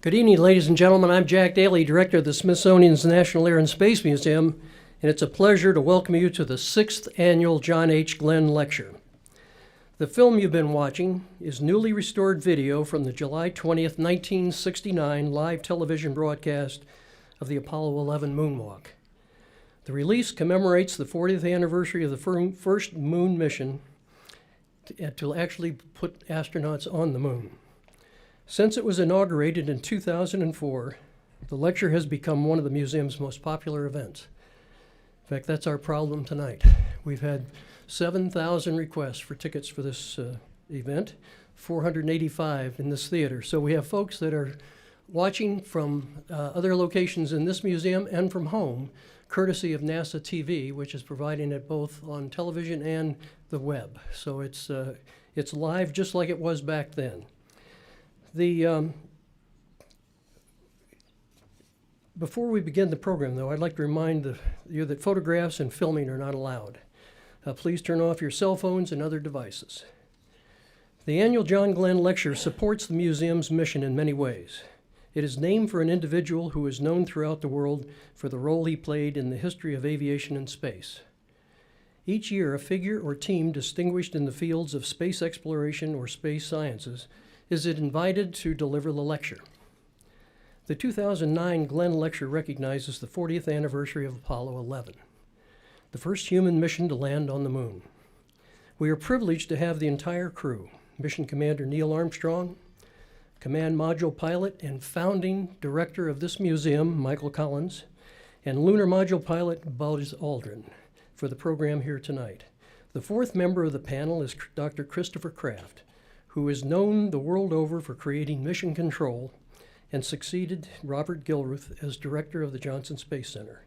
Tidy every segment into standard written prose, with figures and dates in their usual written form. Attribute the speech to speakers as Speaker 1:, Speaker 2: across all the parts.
Speaker 1: Good evening, ladies and gentlemen. I'm Jack Daly, Director of the Smithsonian's National Air and Space Museum, and it's a pleasure to welcome you to the 6th Annual John H. Glenn Lecture. The film you've been watching is newly restored video from the July 20th, 1969 live television broadcast of the Apollo 11 moonwalk. The release commemorates the 40th anniversary of the first moon mission to actually put astronauts on the moon. Since it was inaugurated in 2004, the lecture has become one of the museum's most popular events. In fact, that's our problem tonight. We've had 7,000 requests for tickets for this event, 485 in this theater. So we have folks that are watching from other locations in this museum and from home, courtesy of NASA TV, which is providing it both on television and the web. So it's live just like it was back then. Before we begin the program, though, I'd like to remind you that photographs and filming are not allowed. Please turn off your cell phones and other devices. The annual John Glenn Lecture supports the museum's mission in many ways. It is named for an individual who is known throughout the world for the role he played in the history of aviation and space. Each year, a figure or team distinguished in the fields of space exploration or space sciences is invited to deliver the lecture. The 2009 Glenn Lecture recognizes the 40th anniversary of Apollo 11, the first human mission to land on the moon. We are privileged to have the entire crew, Mission Commander Neil Armstrong, Command Module Pilot and founding director of this museum, Michael Collins, and Lunar Module Pilot Buzz Aldrin, for the program here tonight. The fourth member of the panel is Dr. Christopher Kraft, who is known the world over for creating mission control and succeeded Robert Gilruth as director of the Johnson Space Center.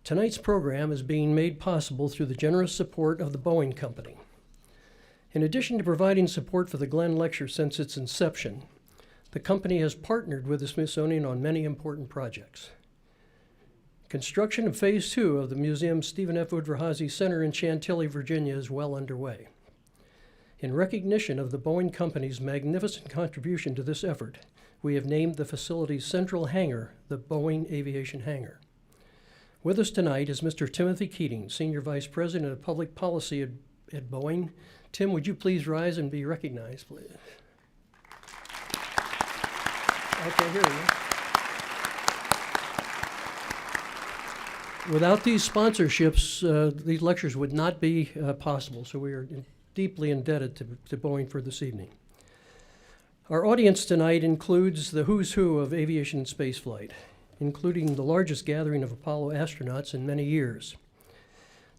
Speaker 1: Tonight's program is being made possible through the generous support of the Boeing Company. In addition to providing support for the Glenn Lecture since its inception, the company has partnered with the Smithsonian on many important projects. Construction of Phase 2 of the museum's Stephen F. Udvar-Hazy Center in Chantilly, Virginia is well underway. In recognition of the Boeing Company's magnificent contribution to this effort, we have named the facility's central hangar the Boeing Aviation Hangar. With us tonight is Mr. Timothy Keating, Senior Vice President of Public Policy at Boeing. Tim, would you please rise and be recognized, please? Okay, here we go. Without these sponsorships, these lectures would not be possible, so we are deeply indebted to Boeing for this evening. Our audience tonight includes the who's who of aviation and spaceflight, including the largest gathering of Apollo astronauts in many years.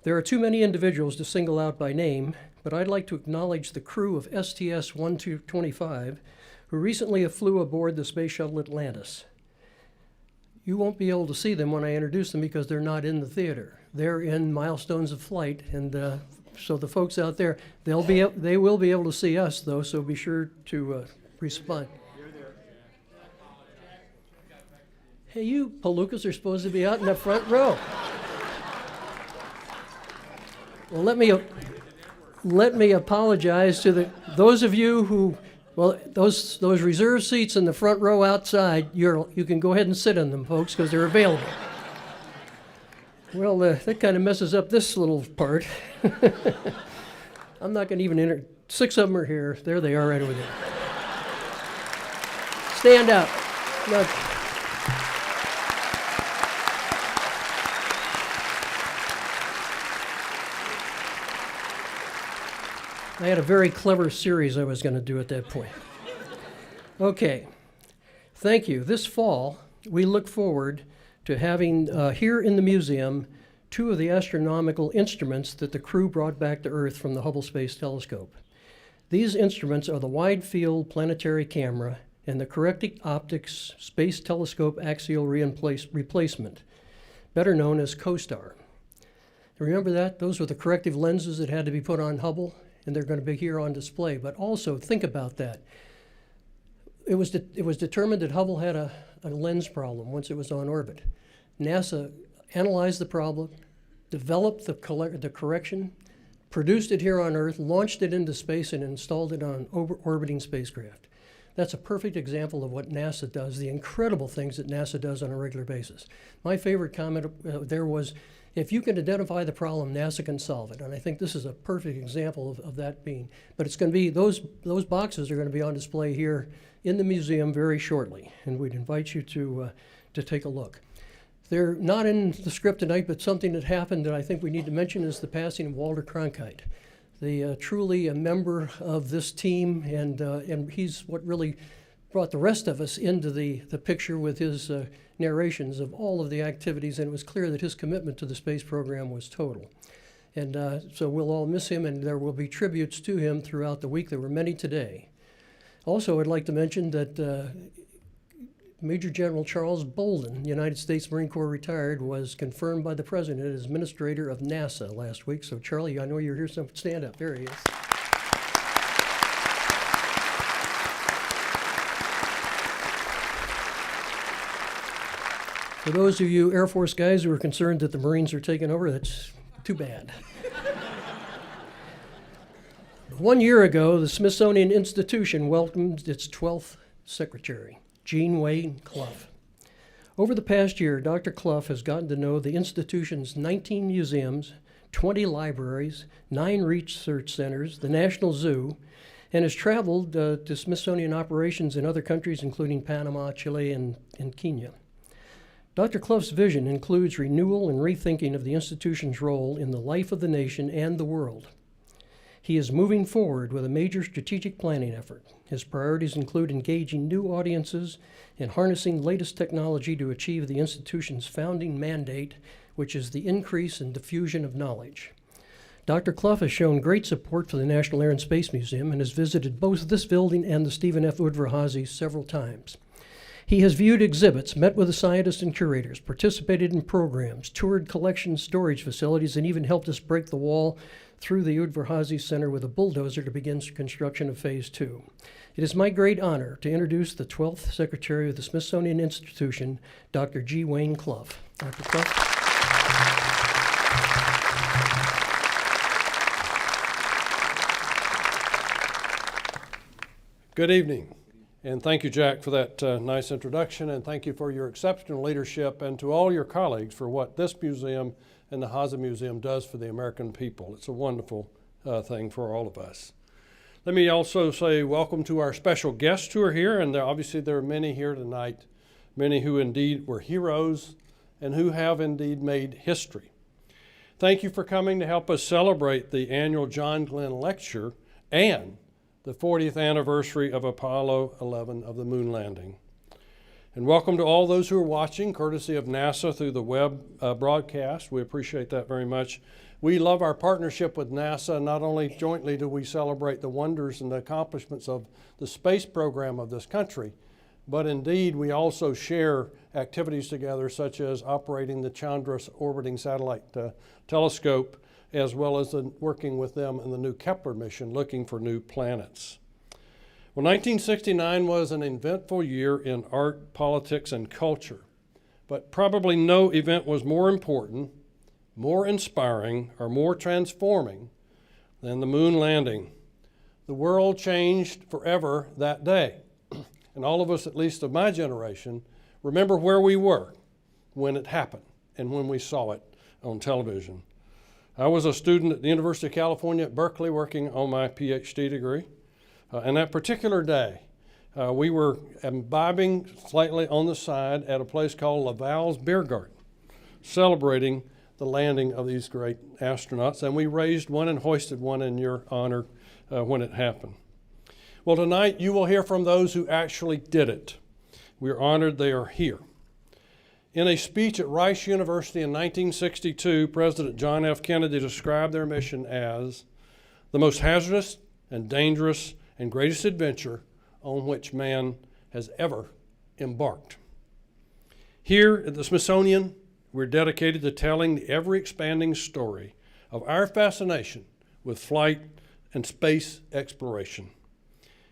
Speaker 1: There are too many individuals to single out by name, but I'd like to acknowledge the crew of STS-1225, who recently flew aboard the Space Shuttle Atlantis. You won't be able to see them when I introduce them because they're not in the theater. They're in Milestones of Flight, and so the folks out there, they will be able to see us, though, so be sure to respond. Hey, you palookas are supposed to be out in the front row. Well, let me apologize to those of you who, well, those reserve seats in the front row outside, you can go ahead and sit on them, folks, because they're available. Well, that kind of messes up this little part. I'm not going to even 6 of them are here. There they are right over there. Stand up. No. I had a very clever series I was going to do at that point. Okay. Thank you. This fall, we look forward to having here in the museum 2 of the astronomical instruments that the crew brought back to Earth from the Hubble Space Telescope. These instruments are the Wide Field Planetary Camera and the Correcting Optics Space Telescope Axial Replacement, better known as COSTAR. Remember that? Those were the corrective lenses that had to be put on Hubble, and they're going to be here on display. But also, think about that. It was determined that Hubble had a lens problem once it was on orbit. NASA analyzed the problem, developed the correction, produced it here on Earth, launched it into space, and installed it on an orbiting spacecraft. That's a perfect example of what NASA does, the incredible things that NASA does on a regular basis. My favorite comment there was, if you can identify the problem, NASA can solve it. And I think this is a perfect example of that being. But it's going to be, those boxes are going to be on display here in the museum very shortly. And we'd invite you to take a look. They're not in the script tonight, but something that happened that I think we need to mention is the passing of Walter Cronkite. Truly a member of this team, and he's what really brought the rest of us into the picture with his narrations of all of the activities, and it was clear that his commitment to the space program was total. And so we'll all miss him, and there will be tributes to him throughout the week. There were many today. Also, I'd like to mention that Major General Charles Bolden, United States Marine Corps retired, was confirmed by the President as Administrator of NASA last week. So Charlie, I know you're here, so stand up. There he is. For those of you Air Force guys who are concerned that the Marines are taking over, that's too bad. 1 year ago, the Smithsonian Institution welcomed its 12th secretary, Jean Wayne Clough. Over the past year, Dr. Clough has gotten to know the institution's 19 museums, 20 libraries, 9 research centers, the National Zoo, and has traveled to Smithsonian operations in other countries, including Panama, Chile, and Kenya. Dr. Clough's vision includes renewal and rethinking of the institution's role in the life of the nation and the world. He is moving forward with a major strategic planning effort. His priorities include engaging new audiences and harnessing latest technology to achieve the institution's founding mandate, which is the increase and diffusion of knowledge. Dr. Clough has shown great support for the National Air and Space Museum and has visited both this building and the Stephen F. Udvar-Hazy several times. He has viewed exhibits, met with the scientists and curators, participated in programs, toured collection storage facilities, and even helped us break the wall through the Udvar-Hazy Center with a bulldozer to begin construction of Phase 2. It is my great honor to introduce the 12th Secretary of the Smithsonian Institution, Dr. G. Wayne Clough. Dr. Clough.
Speaker 2: Good evening, and thank you, Jack, for that nice introduction, and thank you for your exceptional leadership, and to all your colleagues for what this museum and the Hazy Museum does for the American people. It's a wonderful thing for all of us. Let me also say welcome to our special guests who are here, and obviously there are many here tonight, many who indeed were heroes and who have indeed made history. Thank you for coming to help us celebrate the annual John Glenn Lecture and the 40th anniversary of Apollo 11 of the moon landing. And welcome to all those who are watching, courtesy of NASA through the web broadcast. We appreciate that very much. We love our partnership with NASA. Not only jointly do we celebrate the wonders and the accomplishments of the space program of this country, but indeed we also share activities together, such as operating the Chandra's orbiting satellite telescope, as well as working with them in the new Kepler mission, looking for new planets. Well, 1969 was an eventful year in art, politics, and culture, but probably no event was more important, more inspiring, or more transforming than the moon landing. The world changed forever that day, and all of us, at least of my generation, remember where we were when it happened and when we saw it on television. I was a student at the University of California at Berkeley working on my PhD degree. And that particular day, we were imbibing slightly on the side at a place called Laval's Beer Garden, celebrating the landing of these great astronauts. And we raised one and hoisted one in your honor when it happened. Well, tonight you will hear from those who actually did it. We are honored they are here. In a speech at Rice University in 1962, President John F. Kennedy described their mission as the most hazardous and dangerous and greatest adventure on which man has ever embarked. Here at the Smithsonian, we're dedicated to telling the ever-expanding story of our fascination with flight and space exploration.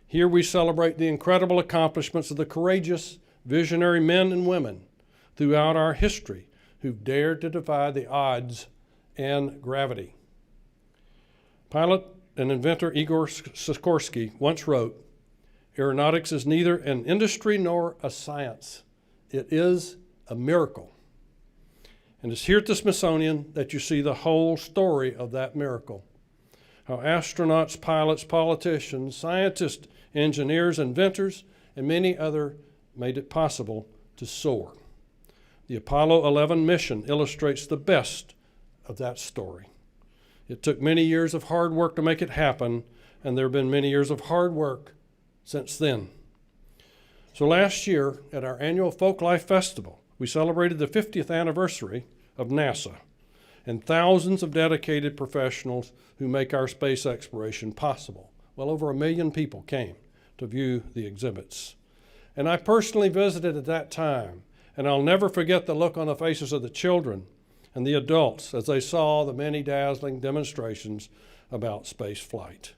Speaker 2: Here we celebrate the incredible accomplishments of the courageous, visionary men and women throughout our history who've dared to defy the odds and gravity. Pilot and inventor Igor Sikorsky once wrote, Aeronautics is neither an industry nor a science. It is a miracle. And it's here at the Smithsonian that you see the whole story of that miracle. How astronauts, pilots, politicians, scientists, engineers, inventors, and many others made it possible to soar. The Apollo 11 mission illustrates the best of that story. It took many years of hard work to make it happen, and there have been many years of hard work since then. So last year at our annual Folklife Festival, we celebrated the 50th anniversary of NASA and thousands of dedicated professionals who make our space exploration possible. Well, over 1 million people came to view the exhibits. And I personally visited at that time, and I'll never forget the look on the faces of the children and the adults as they saw the many dazzling demonstrations about space flight.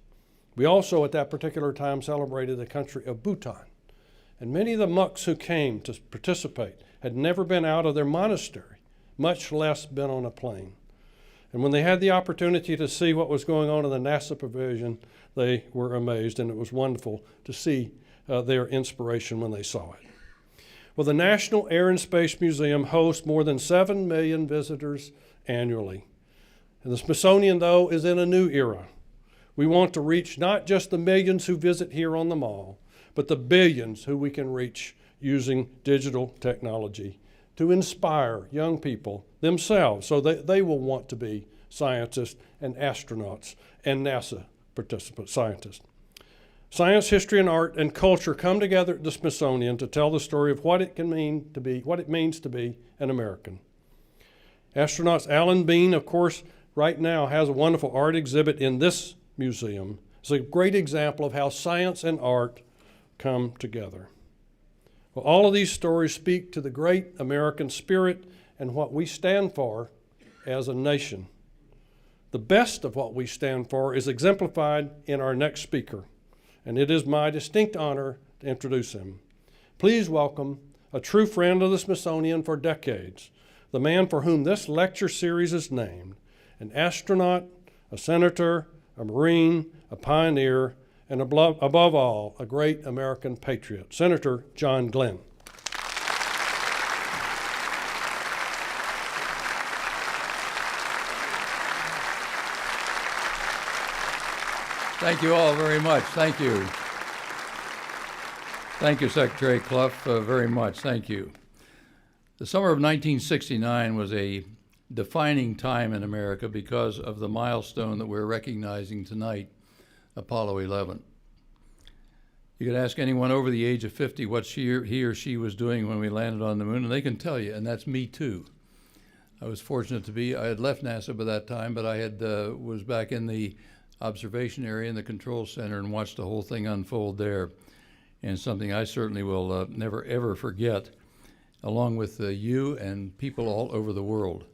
Speaker 2: We also at that particular time celebrated the country of Bhutan. And many of the monks who came to participate had never been out of their monastery, much less been on a plane. And when they had the opportunity to see what was going on in the NASA pavilion, they were amazed, and it was wonderful to see their inspiration when they saw it. Well, the National Air and Space Museum hosts more than 7 million visitors annually. And the Smithsonian, though, is in a new era. We want to reach not just the millions who visit here on the mall, but the billions who we can reach using digital technology to inspire young people themselves so that they will want to be scientists and astronauts and NASA participant scientists. Science, history, and art and culture come together at the Smithsonian to tell the story of what it means to be an American. Astronauts Alan Bean, of course, right now has a wonderful art exhibit in this museum. It's a great example of how science and art come together. Well, all of these stories speak to the great American spirit and what we stand for as a nation. The best of what we stand for is exemplified in our next speaker, and it is my distinct honor to introduce him. Please welcome a true friend of the Smithsonian for decades, the man for whom this lecture series is named, an astronaut, a senator, a Marine, a pioneer, and above all, a great American patriot, Senator John Glenn.
Speaker 3: Thank you all very much. Thank you. Thank you, Secretary Clough, very much. Thank you. The summer of 1969 was a defining time in America because of the milestone that we're recognizing tonight, Apollo 11. You could ask anyone over the age of 50 what he or she was doing when we landed on the moon, and they can tell you, and that's me too. I was fortunate to be, I had left NASA by that time, but I was back in the observation area in the control center and watched the whole thing unfold there. And something I certainly will never ever forget, along with you and people all over the world.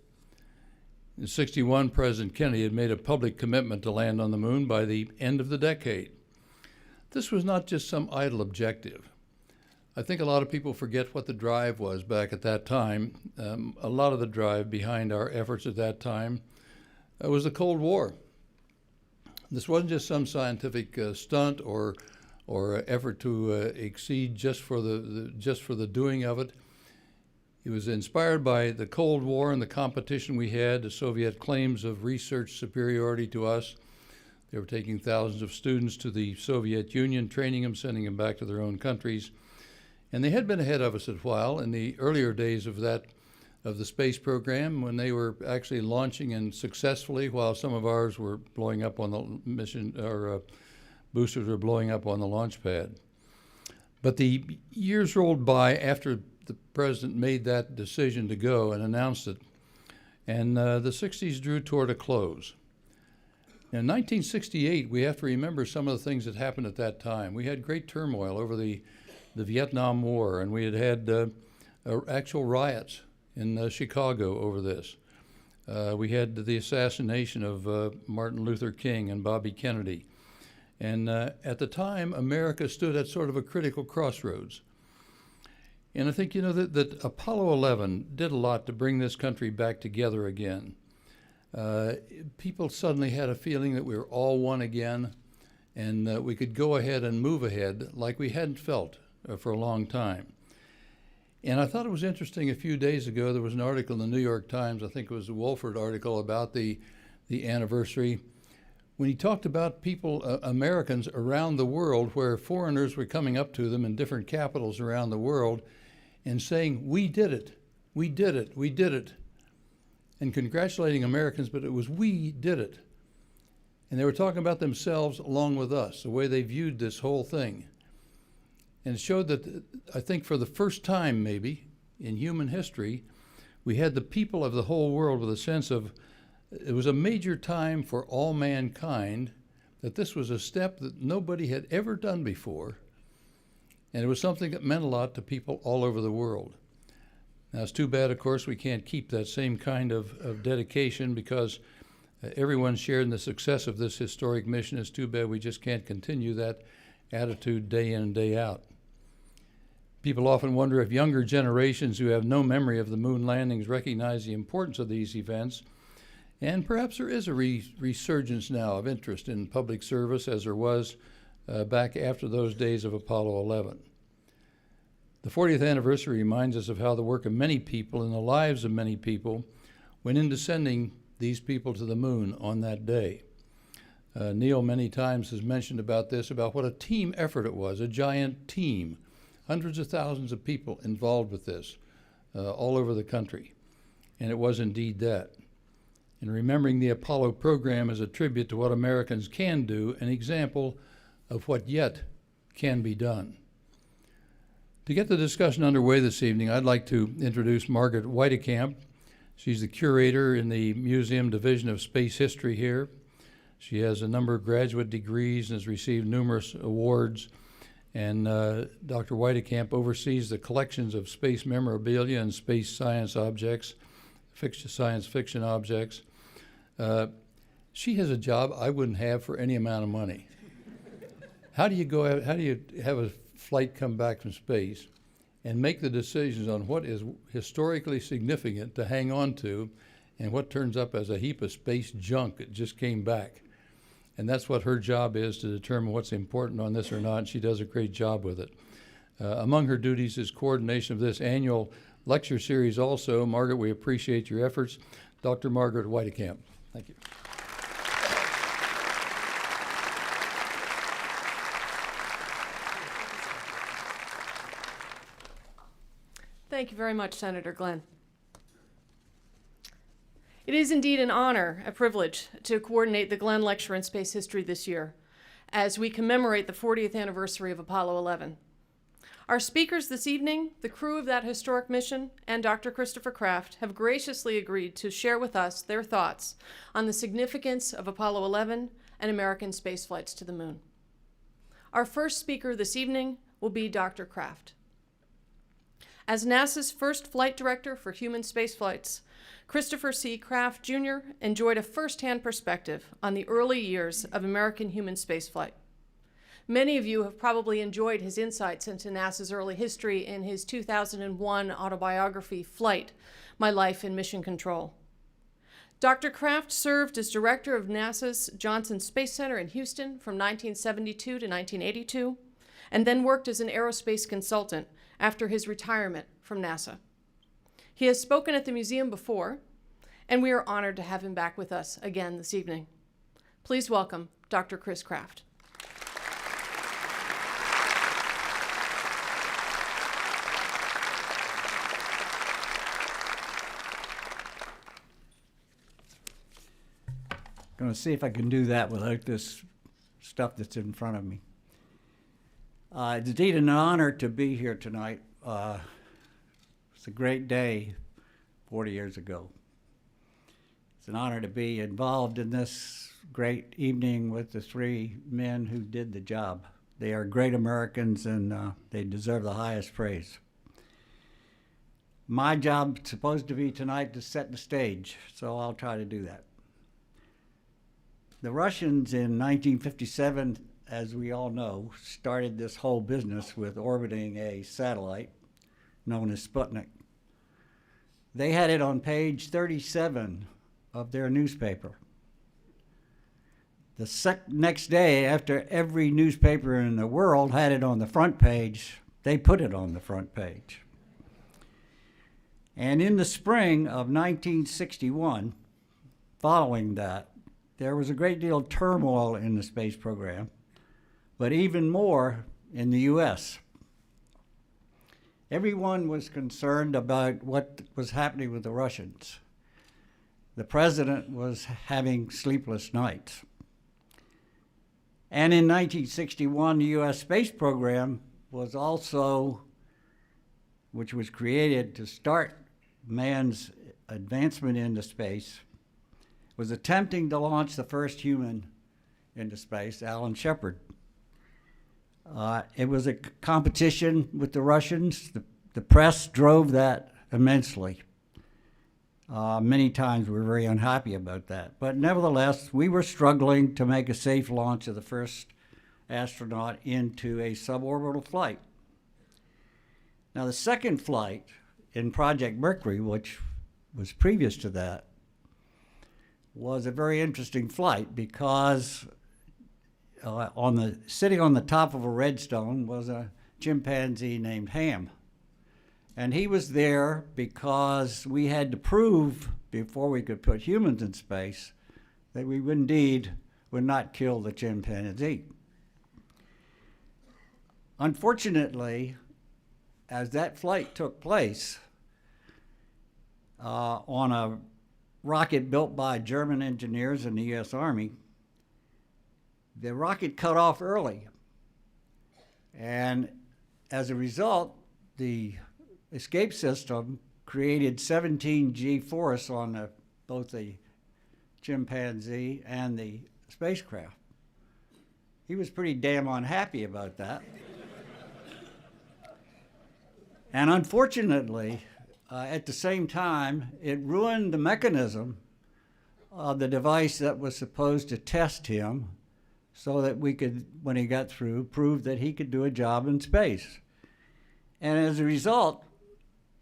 Speaker 3: In '61, President Kennedy had made a public commitment to land on the moon by the end of the decade. This was not just some idle objective. I think a lot of people forget what the drive was back at that time. A lot of the drive behind our efforts at that time was the Cold War. This wasn't just some scientific stunt or effort to exceed just for the doing of it. It was inspired by the Cold War and the competition we had, the Soviet claims of research superiority to us. They were taking thousands of students to the Soviet Union, training them, sending them back to their own countries. And they had been ahead of us a while in the earlier days of the space program, when they were actually launching and successfully, while some of ours were blowing up on the mission, or boosters were blowing up on the launch pad. But the years rolled by after the president made that decision to go and announced it, and the 60s drew toward a close. In 1968, we have to remember some of the things that happened at that time. We had great turmoil over the Vietnam War, and we had actual riots in Chicago over this. We had the assassination of Martin Luther King and Bobby Kennedy. And at the time, America stood at sort of a critical crossroads. And I think, that Apollo 11 did a lot to bring this country back together again. People suddenly had a feeling that we were all one again, and we could go ahead and move ahead like we hadn't felt for a long time. And I thought it was interesting, a few days ago there was an article in the New York Times, I think it was a Wolford article, about the anniversary, when he talked about people, Americans around the world, where foreigners were coming up to them in different capitals around the world and saying, "We did it, we did it, we did it," and congratulating Americans, but it was "we did it." And they were talking about themselves along with us, the way they viewed this whole thing. And it showed that, I think for the first time maybe in human history, we had the people of the whole world with a sense of, it was a major time for all mankind, that this was a step that nobody had ever done before, and it was something that meant a lot to people all over the world. Now, it's too bad, of course, we can't keep that same kind of dedication, because everyone shared in the success of this historic mission. It's too bad we just can't continue that attitude day in and day out. People often wonder if younger generations who have no memory of the moon landings recognize the importance of these events. And perhaps there is a resurgence now of interest in public service, as there was back after those days of Apollo 11. The 40th anniversary reminds us of how the work of many people and the lives of many people went into sending these people to the moon on that day. Neil many times has mentioned about this, about what a team effort it was, a giant team, hundreds of thousands of people involved with this all over the country. And it was indeed that. And remembering the Apollo program is a tribute to what Americans can do, an example of what yet can be done. To get the discussion underway this evening, I'd like to introduce Margaret Whitekamp. She's the curator in the Museum Division of Space History here. She has a number of graduate degrees and has received numerous awards. And Dr. Whitekamp oversees the collections of space memorabilia and space science objects, science fiction objects. She has a job I wouldn't have for any amount of money. How do you have a flight come back from space and make the decisions on what is historically significant to hang on to and what turns up as a heap of space junk that just came back? And that's what her job is, to determine what's important on this or not, and she does a great job with it. Among her duties is coordination of this annual lecture series also. Margaret, we appreciate your efforts. Dr. Margaret Whitekamp. Thank you.
Speaker 4: Thank you very much, Senator Glenn. It is indeed an honor, a privilege, to coordinate the Glenn Lecture in Space History this year as we commemorate the 40th anniversary of Apollo 11. Our speakers this evening, the crew of that historic mission, and Dr. Christopher Kraft have graciously agreed to share with us their thoughts on the significance of Apollo 11 and American space flights to the moon. Our first speaker this evening will be Dr. Kraft. As NASA's first flight director for human spaceflights, Christopher C. Kraft, Jr. enjoyed a first-hand perspective on the early years of American human spaceflight. Many of you have probably enjoyed his insights into NASA's early history in his 2001 autobiography, Flight: My Life in Mission Control. Dr. Kraft served as director of NASA's Johnson Space Center in Houston from 1972 to 1982, and then worked as an aerospace consultant after his retirement from NASA. He has spoken at the museum before, and we are honored to have him back with us again this evening. Please welcome Dr. Chris Kraft.
Speaker 5: Going to see if I can do that without this stuff that's in front of me. It's indeed an honor to be here tonight. It's a great day 40 years ago. It's an honor to be involved in this great evening with the three men who did the job. They are great Americans, and they deserve the highest praise. My job is supposed to be tonight to set the stage, so I'll try to do that. The Russians in 1957, as we all know, started this whole business with orbiting a satellite known as Sputnik. They had it on page 37 of their newspaper. The next day, after every newspaper in the world had it on the front page, they put it on the front page. And in the spring of 1961, following that, there was a great deal of turmoil in the space program, but even more in the U.S. Everyone was concerned about what was happening with the Russians. The president was having sleepless nights. And in 1961, the U.S. space program was also, which was created to start man's advancement into space, was attempting to launch the first human into space, Alan Shepard. It was a competition with the Russians. The press drove that immensely. Many times we were very unhappy about that. But nevertheless, we were struggling to make a safe launch of the first astronaut into a suborbital flight. Now, the second flight in Project Mercury, which was previous to that, was a very interesting flight because sitting on the top of a redstone was a chimpanzee named Ham. And he was there because we had to prove, before we could put humans in space, that we indeed would not kill the chimpanzee. Unfortunately, as that flight took place on a rocket built by German engineers in the U.S. Army, the rocket cut off early. And as a result, the escape system created 17 G force on both the chimpanzee and the spacecraft. He was pretty damn unhappy about that. And unfortunately, at the same time, it ruined the mechanism of the device that was supposed to test him so that we could, when he got through, prove that he could do a job in space. And as a result,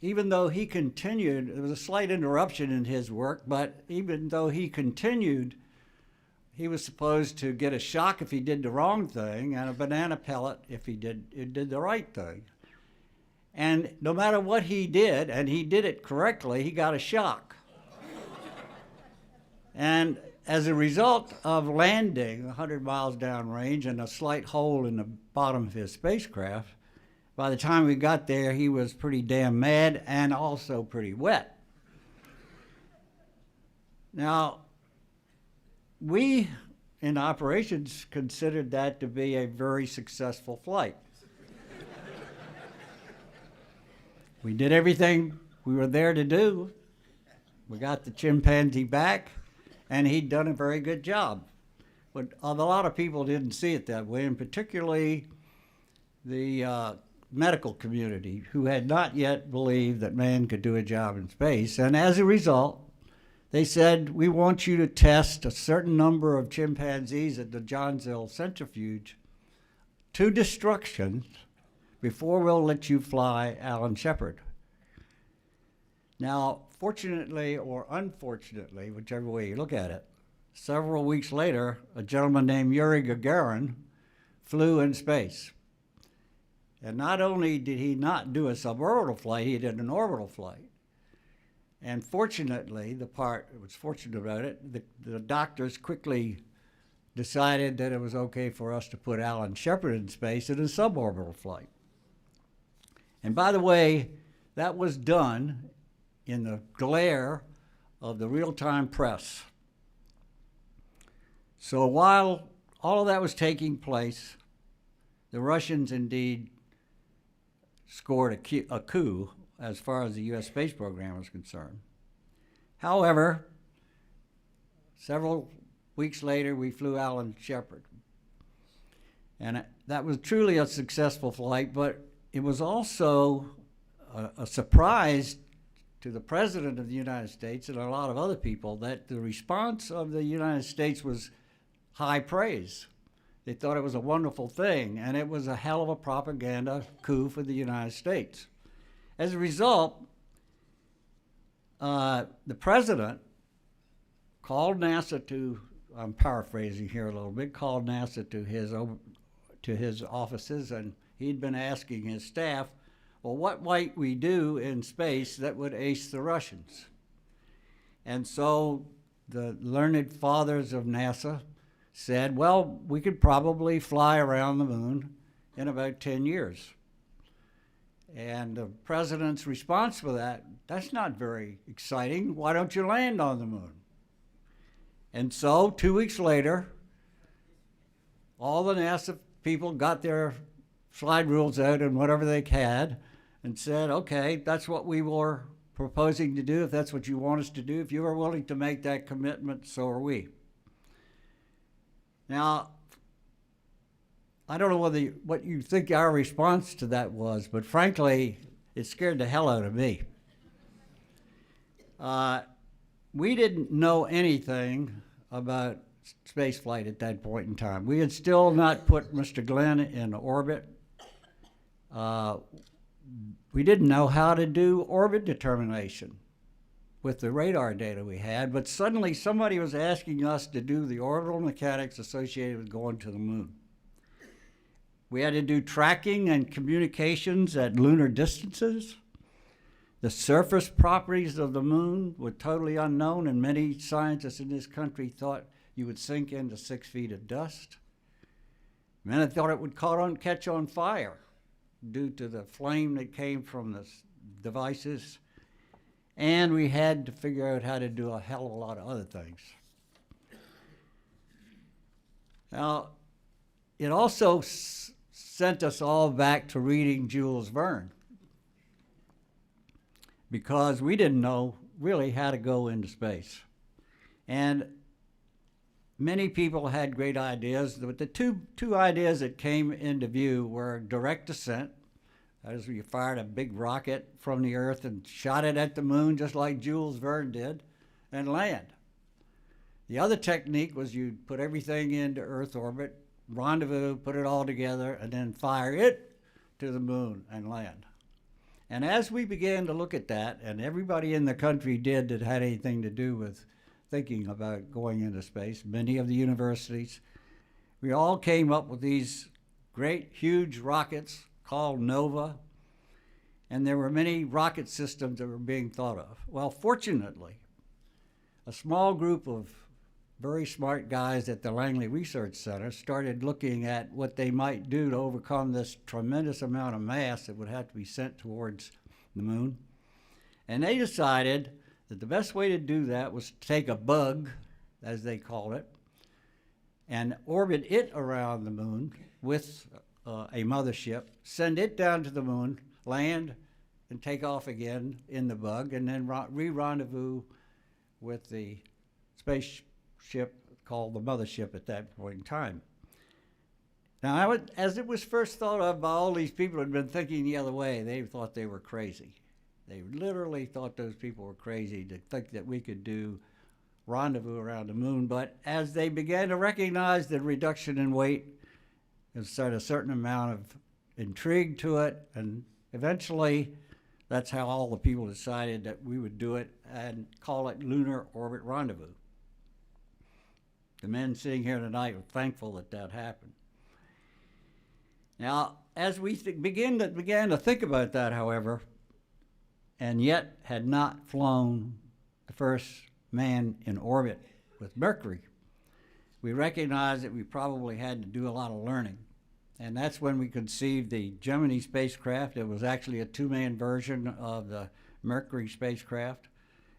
Speaker 5: even though he continued, there was a slight interruption in his work, but even though he continued, he was supposed to get a shock if he did the wrong thing and a banana pellet if he did the right thing. And no matter what he did, and he did it correctly, he got a shock. And as a result of landing 100 miles downrange and a slight hole in the bottom of his spacecraft, by the time we got there, he was pretty damn mad and also pretty wet. Now, we in operations considered that to be a very successful flight. We did everything we were there to do. We got the chimpanzee back, and he'd done a very good job. But a lot of people didn't see it that way, and particularly the medical community, who had not yet believed that man could do a job in space. And as a result, they said, we want you to test a certain number of chimpanzees at the Johnsville centrifuge to destruction before we'll let you fly Alan Shepard. Now, fortunately or unfortunately, whichever way you look at it, several weeks later, a gentleman named Yuri Gagarin flew in space. And not only did he not do a suborbital flight, he did an orbital flight. And fortunately, the part that was fortunate about it, the doctors quickly decided that it was okay for us to put Alan Shepard in space in a suborbital flight. And by the way, that was done in the glare of the real-time press. So while all of that was taking place, the Russians indeed scored a coup as far as the U.S. space program was concerned. However, several weeks later, we flew Alan Shepard. And that was truly a successful flight, but it was also a surprise to the President of the United States and a lot of other people that the response of the United States was high praise. They thought it was a wonderful thing, and it was a hell of a propaganda coup for the United States. As a result, the President called NASA to I'm paraphrasing here a little bit, called NASA to his offices, and he'd been asking his staff, well, what might we do in space that would ace the Russians? And so the learned fathers of NASA said, well, we could probably fly around the moon in about 10 years. And the president's response for that, that's not very exciting. Why don't you land on the moon? And so 2 weeks later, all the NASA people got their slide rules out and whatever they had and said, okay, that's what we were proposing to do. If that's what you want us to do, if you are willing to make that commitment, so are we. Now, I don't know what you think our response to that was, but frankly, it scared the hell out of me. We didn't know anything about space flight at that point in time. We had still not put Mr. Glenn in orbit. We didn't know how to do orbit determination with the radar data we had, but suddenly somebody was asking us to do the orbital mechanics associated with going to the moon. We had to do tracking and communications at lunar distances. The surface properties of the moon were totally unknown, and many scientists in this country thought you would sink into 6 feet of dust. Many thought it would catch on fire due to the flame that came from the devices. And we had to figure out how to do a hell of a lot of other things. Now, it also sent us all back to reading Jules Verne, because we didn't know really how to go into space. And many people had great ideas, but the two ideas that came into view were direct descent. That is, you fired a big rocket from the Earth and shot it at the moon, just like Jules Verne did, and land. The other technique was you'd put everything into Earth orbit, rendezvous, put it all together, and then fire it to the moon and land. And as we began to look at that, and everybody in the country did that had anything to do with thinking about going into space, many of the universities, we all came up with these great, huge rockets called NOVA, and there were many rocket systems that were being thought of. Well, fortunately, a small group of very smart guys at the Langley Research Center started looking at what they might do to overcome this tremendous amount of mass that would have to be sent towards the moon. And they decided that the best way to do that was to take a bug, as they called it, and orbit it around the moon with a mothership, send it down to the moon, land, and take off again in the bug, and then re-rendezvous with the spaceship called the mothership at that point in time. Now, as it was first thought of by all these people who had been thinking the other way, they thought they were crazy. They literally thought those people were crazy to think that we could do rendezvous around the moon. But as they began to recognize the reduction in weight, it started a certain amount of intrigue to it, and eventually that's how all the people decided that we would do it and call it Lunar Orbit Rendezvous. The men sitting here tonight are thankful that that happened. Now, as we began to think about that, however, and yet had not flown the first man in orbit with Mercury, we recognized that we probably had to do a lot of learning. And that's when we conceived the Gemini spacecraft. It was actually a two-man version of the Mercury spacecraft.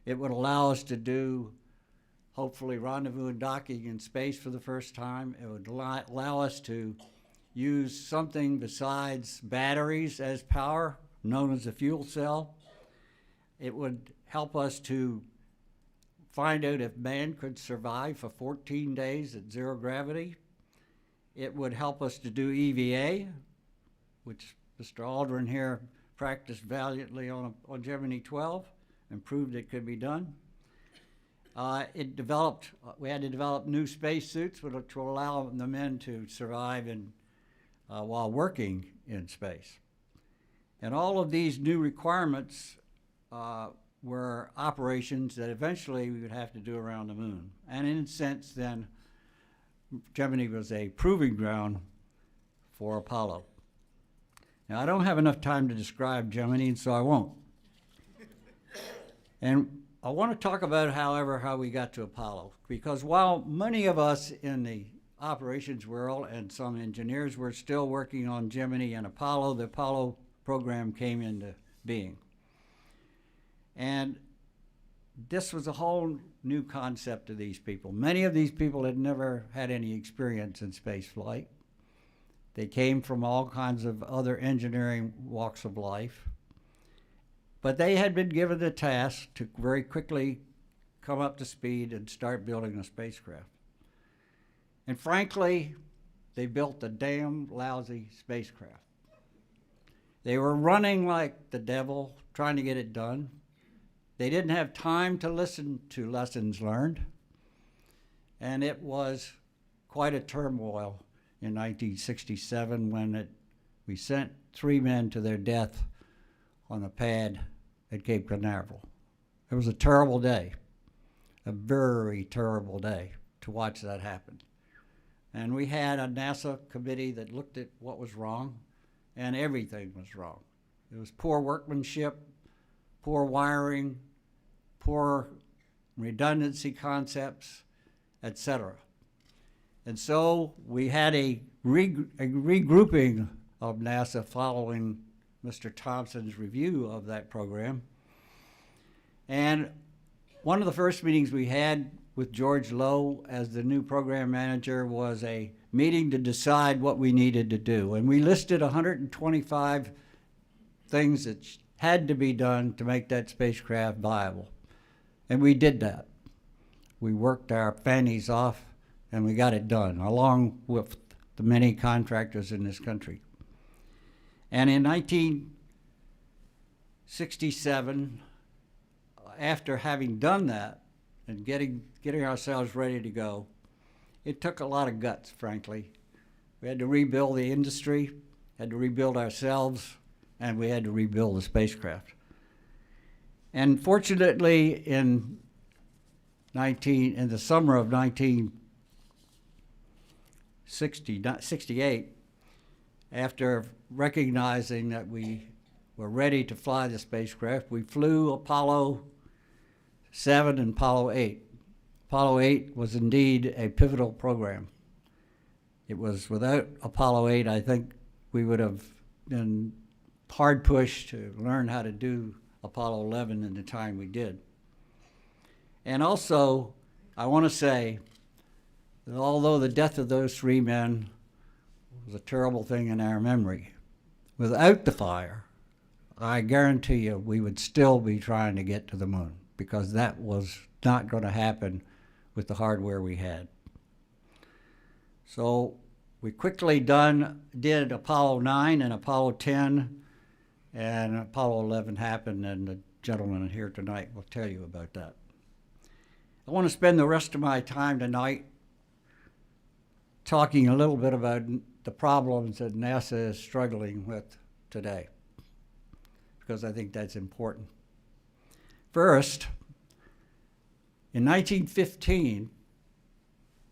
Speaker 5: It would allow us to do, hopefully, rendezvous and docking in space for the first time. It would allow us to use something besides batteries as power, known as a fuel cell. It would help us to find out if man could survive for 14 days at zero gravity. It would help us to do EVA, which Mr. Aldrin here practiced valiantly on Gemini 12 and proved it could be done. We had to develop new spacesuits which will allow the men to survive while working in space. And all of these new requirements were operations that eventually we would have to do around the moon. And in a sense, then, Gemini was a proving ground for Apollo. Now, I don't have enough time to describe Gemini, so I won't. And I want to talk about, however, how we got to Apollo, because while many of us in the operations world and some engineers were still working on Gemini and Apollo, the Apollo program came into being. And this was a whole new concept to these people. Many of these people had never had any experience in space flight. They came from all kinds of other engineering walks of life. But they had been given the task to very quickly come up to speed and start building a spacecraft. And frankly, they built a damn lousy spacecraft. They were running like the devil, trying to get it done. They didn't have time to listen to lessons learned. And it was quite a turmoil in 1967 when we sent 3 men to their death on a pad at Cape Canaveral. It was a terrible day, a very terrible day to watch that happen. And we had a NASA committee that looked at what was wrong, and everything was wrong. It was poor workmanship, poor wiring, poor redundancy concepts, etc. And so we had a regrouping of NASA following Mr. Thompson's review of that program. And one of the first meetings we had with George Lowe as the new program manager was a meeting to decide what we needed to do. And we listed 125 things that had to be done to make that spacecraft viable. And we did that. We worked our fannies off and we got it done, along with the many contractors in this country. And in 1967, after having done that and getting ourselves ready to go, it took a lot of guts, frankly. We had to rebuild the industry, had to rebuild ourselves, and we had to rebuild the spacecraft. And fortunately, in the summer of 1968, after recognizing that we were ready to fly the spacecraft, we flew Apollo 7 and Apollo 8. Apollo 8 was indeed a pivotal program. It was without Apollo 8, I think we would have been hard pushed to learn how to do Apollo 11 in the time we did. And also, I want to say that although the death of those 3 men was a terrible thing in our memory, without the fire, I guarantee you we would still be trying to get to the moon, because that was not going to happen with the hardware we had. So we quickly did Apollo 9 and Apollo 10, and Apollo 11 happened, and the gentleman here tonight will tell you about that. I want to spend the rest of my time tonight talking a little bit about the problems that NASA is struggling with today, because I think that's important. First, in 1915,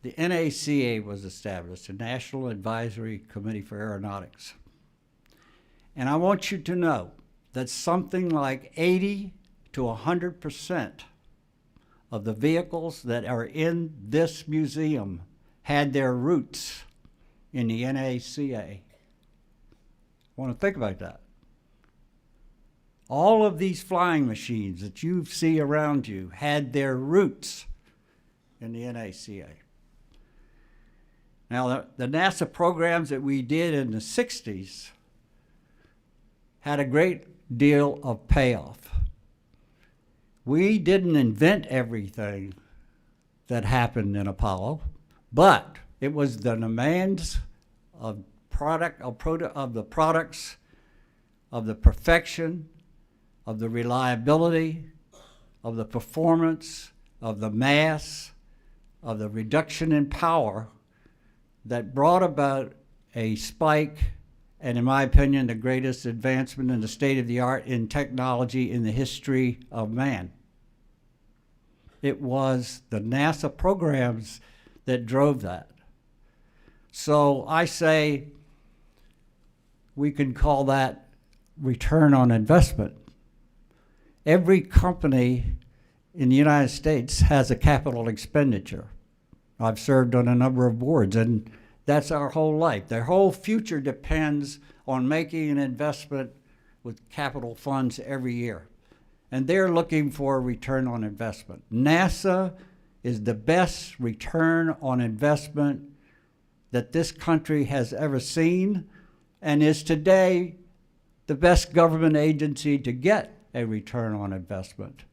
Speaker 5: the NACA was established, the National Advisory Committee for Aeronautics. And I want you to know that something like 80 to 100% of the vehicles that are in this museum had their roots in the NACA. I want to think about that. All of these flying machines that you see around you had their roots in the NACA. Now, the NASA programs that we did in the 60s had a great deal of payoff. We didn't invent everything that happened in Apollo, but it was the demands of the products, of the perfection, of the reliability, of the performance, of the mass, of the reduction in power that brought about a spike, and in my opinion, the greatest advancement in the state of the art in technology in the history of man. It was the NASA programs that drove that. So I say we can call that return on investment. Every company in the United States has a capital expenditure. I've served on a number of boards, and that's our whole life. Their whole future depends on making an investment with capital funds every year. And they're looking for a return on investment. NASA is the best return on investment that this country has ever seen, and is today the best government agency to get a return on investment.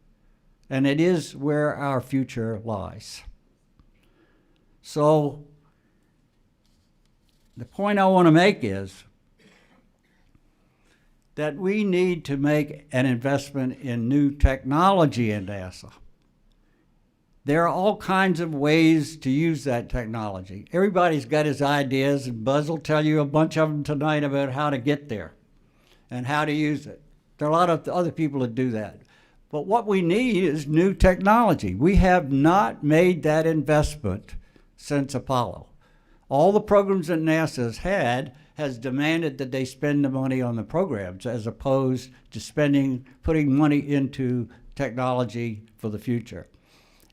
Speaker 5: And it is where our future lies. So the point I want to make is that we need to make an investment in new technology in NASA. There are all kinds of ways to use that technology. Everybody's got his ideas, and Buzz will tell you a bunch of them tonight about how to get there and how to use it. There are a lot of other people that do that. But what we need is new technology. We have not made that investment since Apollo. All the programs that NASA's had has demanded that they spend the money on the programs as opposed to putting money into technology for the future.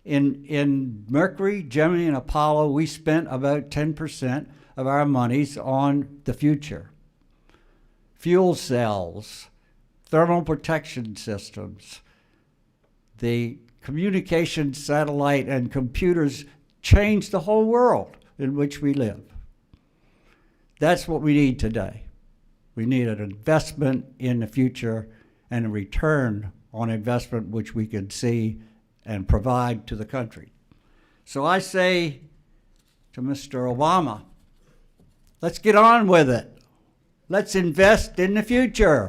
Speaker 5: In Mercury, Gemini, and Apollo, we spent about 10% of our monies on the future. Fuel cells, thermal protection systems, the communication satellite and computers changed the whole world in which we live. That's what we need today. We need an investment in the future and a return on investment which we can see and provide to the country. So I say to Mr. Obama, let's get on with it. Let's invest in the future.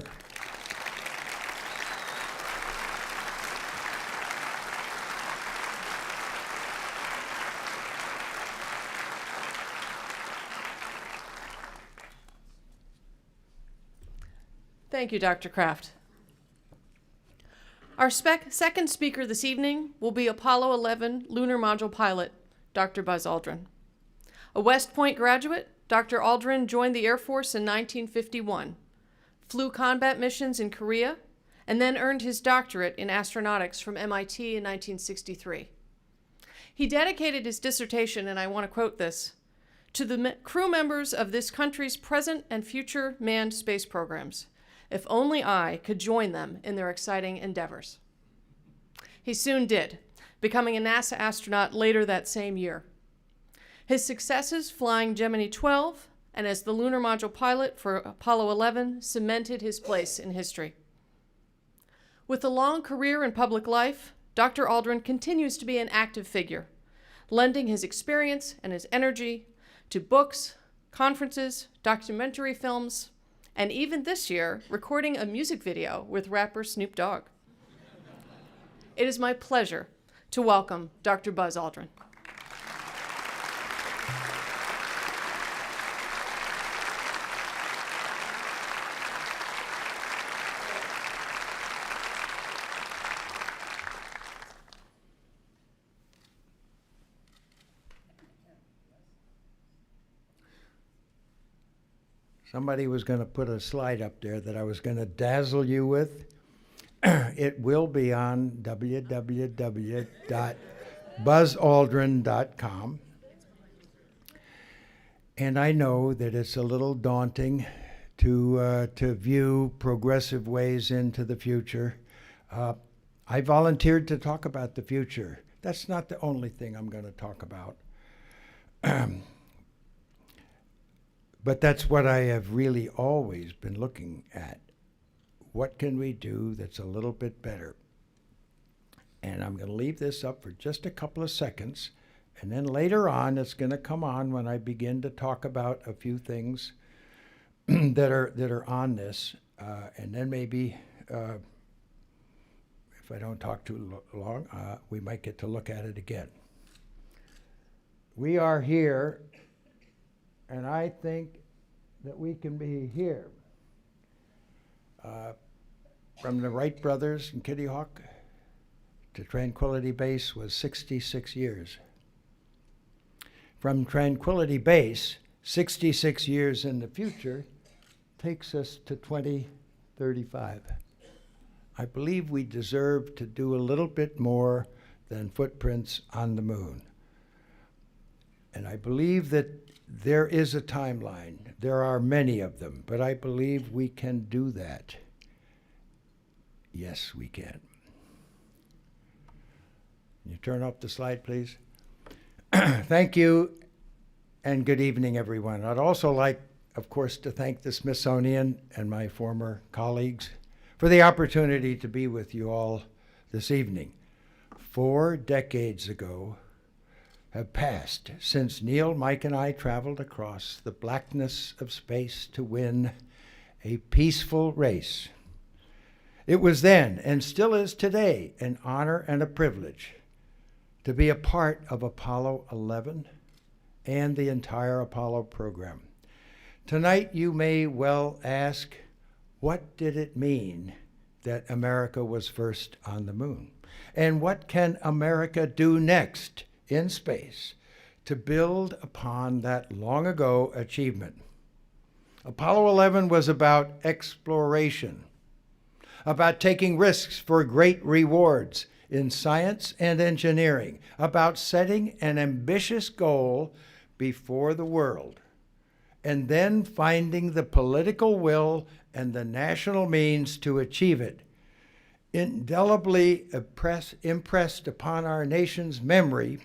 Speaker 4: Thank you, Dr. Kraft. Our second speaker this evening will be Apollo 11 lunar module pilot, Dr. Buzz Aldrin. A West Point graduate, Dr. Aldrin joined the Air Force in 1951, flew combat missions in Korea, and then earned his doctorate in astronautics from MIT in 1963. He dedicated his dissertation, and I want to quote this, to the crew members of this country's present and future manned space programs. If only I could join them in their exciting endeavors. He soon did, becoming a NASA astronaut later that same year. His successes flying Gemini 12 and as the lunar module pilot for Apollo 11 cemented his place in history. With a long career in public life, Dr. Aldrin continues to be an active figure, lending his experience and his energy to books, conferences, documentary films, and even this year, recording a music video with rapper Snoop Dogg. It is my pleasure to welcome Dr. Buzz Aldrin.
Speaker 6: Somebody was going to put a slide up there that I was going to dazzle you with. It will be on www.buzzaldrin.com. And I know that it's a little daunting to view progressive ways into the future. I volunteered to talk about the future. That's not the only thing I'm going to talk about. But that's what I have really always been looking at. What can we do that's a little bit better? And I'm going to leave this up for just a couple of seconds, and then later on it's going to come on when I begin to talk about a few things that are on this, and then maybe if I don't talk too long, we might get to look at it again. We are here, and I think that we can be here. From the Wright brothers and Kitty Hawk to Tranquility Base was 66 years. From Tranquility Base, 66 years in the future takes us to 2035. I believe we deserve to do a little bit more than footprints on the moon. And I believe that there is a timeline. There are many of them, but I believe we can do that. Yes, we can. Can you turn off the slide, please? Thank you, and good evening, everyone. I'd also like, of course, to thank the Smithsonian and my former colleagues for the opportunity to be with you all this evening. 4 decades ago have passed since Neil, Mike, and I traveled across the blackness of space to win a peaceful race. It was then, and still is today, an honor and a privilege to be a part of Apollo 11 and the entire Apollo program. Tonight you may well ask, what did it mean that America was first on the moon? And what can America do next in space to build upon that long ago achievement? Apollo 11 was about exploration, about taking risks for great rewards in science and engineering, about setting an ambitious goal before the world, and then finding the political will and the national means to achieve it. Indelibly impressed upon our nation's memory,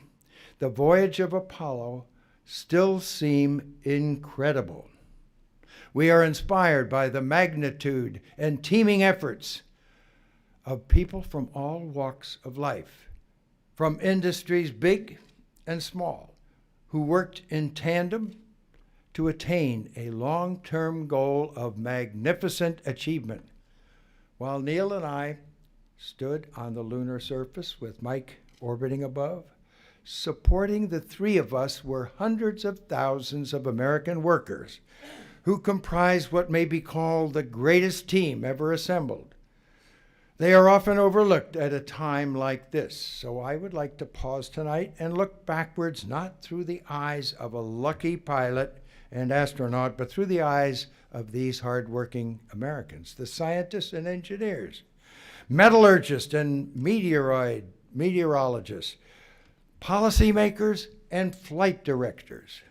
Speaker 6: the voyage of Apollo still seems incredible. We are inspired by the magnitude and teaming efforts of people from all walks of life, from industries big and small, who worked in tandem to attain a long-term goal of magnificent achievement. While Neil and I stood on the lunar surface with Mike orbiting above, supporting the 3 of us were hundreds of thousands of American workers who comprise what may be called the greatest team ever assembled. They are often overlooked at a time like this, so I would like to pause tonight and look backwards, not through the eyes of a lucky pilot and astronaut, but through the eyes of these hardworking Americans, the scientists and engineers, metallurgists and meteorologists, policymakers and flight directors,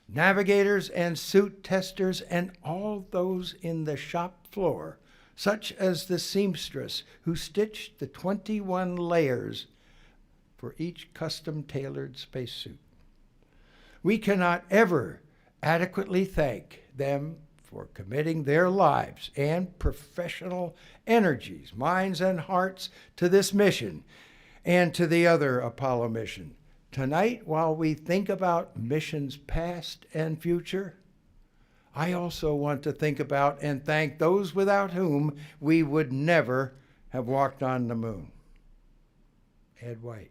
Speaker 6: navigators and suit testers, and all those in the shop floor, such as the seamstress who stitched the 21 layers for each custom-tailored spacesuit. We cannot ever adequately thank them for committing their lives and professional energies, minds and hearts to this mission and to the other Apollo mission. Tonight, while we think about missions past and future, I also want to think about and thank those without whom we would never have walked on the moon. Ed White,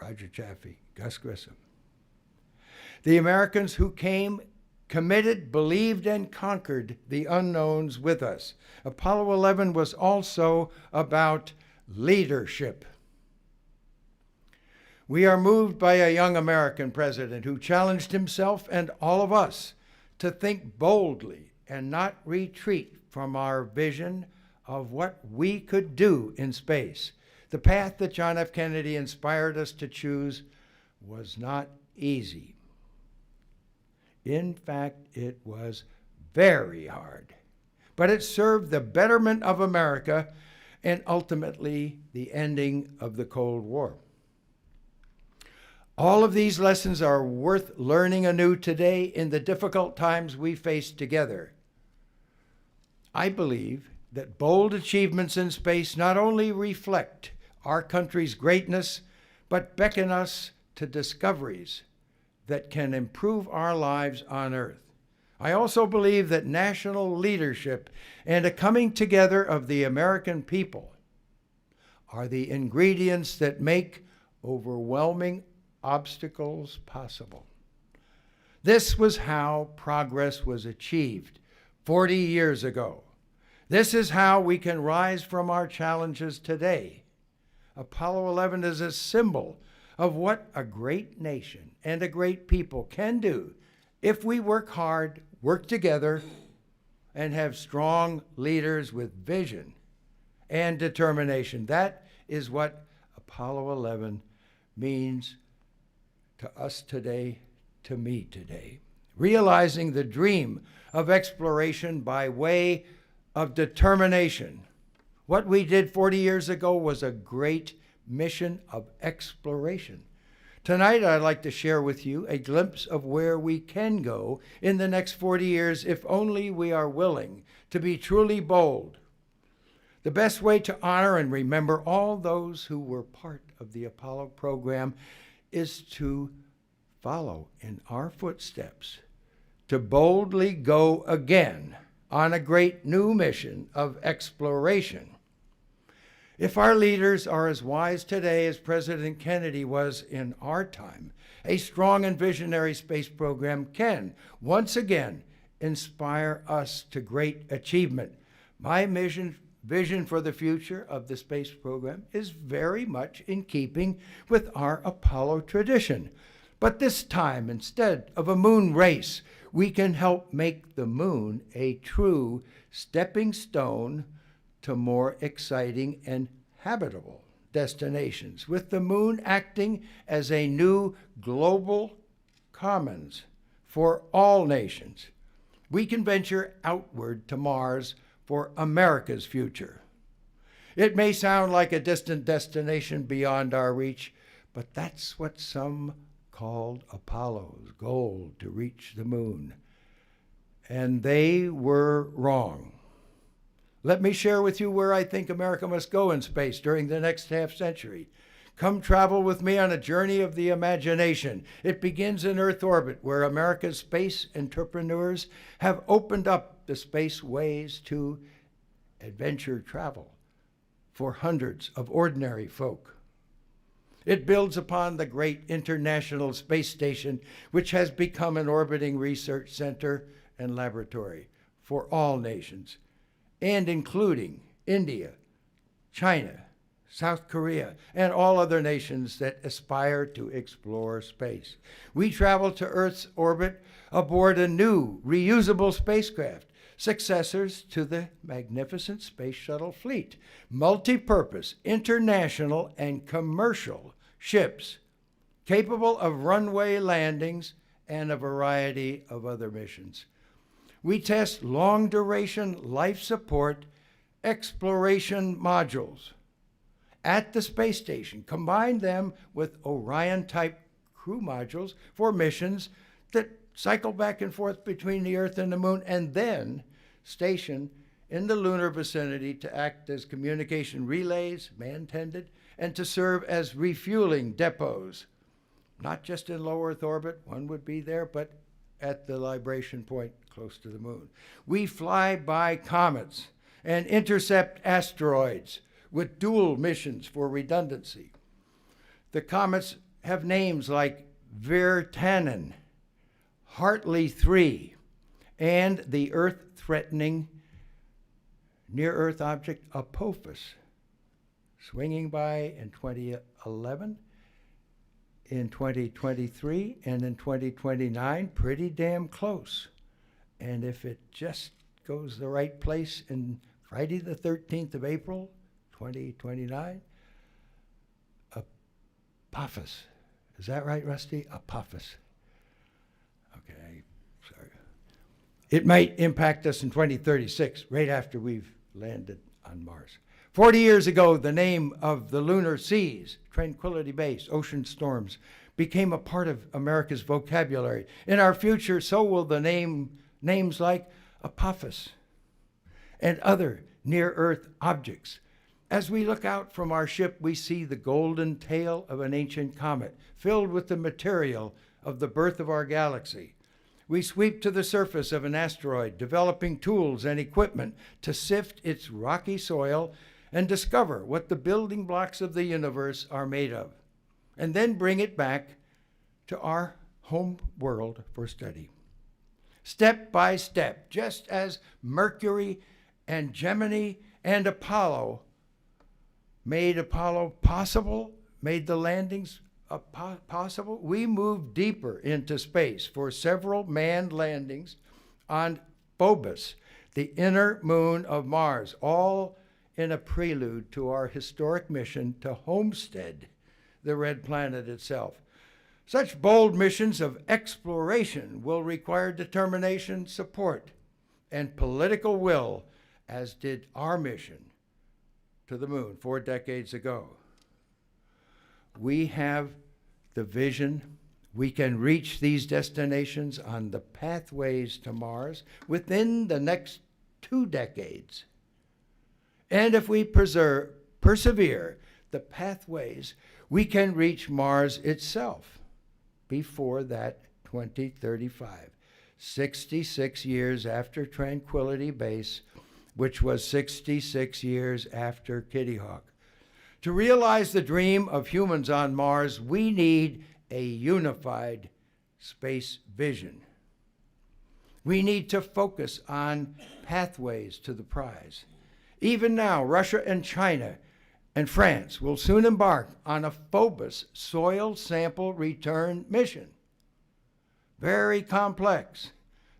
Speaker 6: Roger Chaffee, Gus Grissom. The Americans who came, committed, believed, and conquered the unknowns with us. Apollo 11 was also about leadership. We are moved by a young American president who challenged himself and all of us to think boldly and not retreat from our vision of what we could do in space. The path that John F. Kennedy inspired us to choose was not easy. In fact, it was very hard, but it served the betterment of America and ultimately the ending of the Cold War. All of these lessons are worth learning anew today in the difficult times we face together. I believe that bold achievements in space not only reflect our country's greatness, but beckon us to discoveries that can improve our lives on Earth. I also believe that national leadership and a coming together of the American people are the ingredients that make overwhelming obstacles possible. This was how progress was achieved 40 years ago. This is how we can rise from our challenges today. Apollo 11 is a symbol of what a great nation and a great people can do if we work hard, work together, and have strong leaders with vision and determination. That is what Apollo 11 means to us today, to me today. Realizing the dream of exploration by way of determination. What we did 40 years ago was a great mission of exploration. Tonight, I'd like to share with you a glimpse of where we can go in the next 40 years if only we are willing to be truly bold. The best way to honor and remember all those who were part of the Apollo program is to follow in our footsteps, to boldly go again on a great new mission of exploration. If our leaders are as wise today as President Kennedy was in our time, a strong and visionary space program can once again inspire us to great achievement. My vision for the future of the space program is very much in keeping with our Apollo tradition. But this time, instead of a moon race, we can help make the moon a true stepping stone to more exciting and habitable destinations, with the moon acting as a new global commons for all nations. We can venture outward to Mars for America's future. It may sound like a distant destination beyond our reach, but that's what some called Apollo's goal, to reach the moon. And they were wrong. Let me share with you where I think America must go in space during the next half century. Come travel with me on a journey of the imagination. It begins in Earth orbit, where America's space entrepreneurs have opened up the spaceways to adventure travel for hundreds of ordinary folk. It builds upon the great International Space Station, which has become an orbiting research center and laboratory for all nations, and including India, China, South Korea, and all other nations that aspire to explore space. We travel to Earth's orbit aboard a new reusable spacecraft, successors to the magnificent Space Shuttle fleet, multi-purpose, international, and commercial ships capable of runway landings and a variety of other missions. We test long-duration life support exploration modules at the space station, combine them with Orion-type crew modules for missions that cycle back and forth between the Earth and the Moon, and then station in the lunar vicinity to act as communication relays, man-tended, and to serve as refueling depots, not just in low Earth orbit, one would be there, but at the libration point close to the moon. We fly by comets and intercept asteroids with dual missions for redundancy. The comets have names like Virtanen, Hartley 3, and the Earth-threatening near-Earth object Apophis, swinging by in 2011, in 2023, and in 2029, pretty damn close. And if it just goes the right place in Friday the 13th of April, 2029, Apophis. Is that right, Rusty? Apophis. Okay, sorry. It might impact us in 2036, right after we've landed on Mars. 40 years ago, the name of the lunar seas, Tranquility Base, ocean storms, became a part of America's vocabulary. In our future, so will the names like Apophis and other near-Earth objects. As we look out from our ship, we see the golden tail of an ancient comet filled with the material of the birth of our galaxy. We sweep to the surface of an asteroid, developing tools and equipment to sift its rocky soil and discover what the building blocks of the universe are made of, and then bring it back to our home world for study. Step by step, just as Mercury and Gemini and Apollo made Apollo possible, made the landings possible? We moved deeper into space for several manned landings on Phobos, the inner moon of Mars, all in a prelude to our historic mission to homestead the red planet itself. Such bold missions of exploration will require determination, support, and political will, as did our mission to the moon 4 decades ago. We have the vision. We can reach these destinations on the pathways to Mars within the next 2 decades. And if we persevere the pathways, we can reach Mars itself before that 2035, 66 years after Tranquility Base, which was 66 years after Kitty Hawk. To realize the dream of humans on Mars, we need a unified space vision. We need to focus on pathways to the prize. Even now, Russia and China and France will soon embark on a Phobos soil sample return mission. Very complex,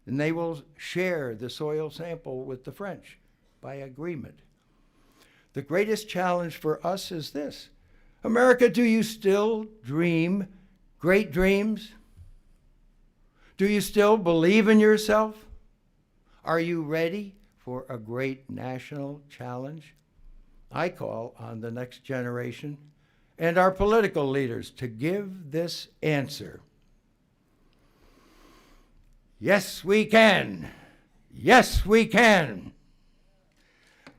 Speaker 6: and they will share the soil sample with the French by agreement. The greatest challenge for us is this: America, do you still dream great dreams? Do you still believe in yourself? Are you ready for a great national challenge? I call on the next generation and our political leaders to give this answer. Yes, we can. Yes, we can.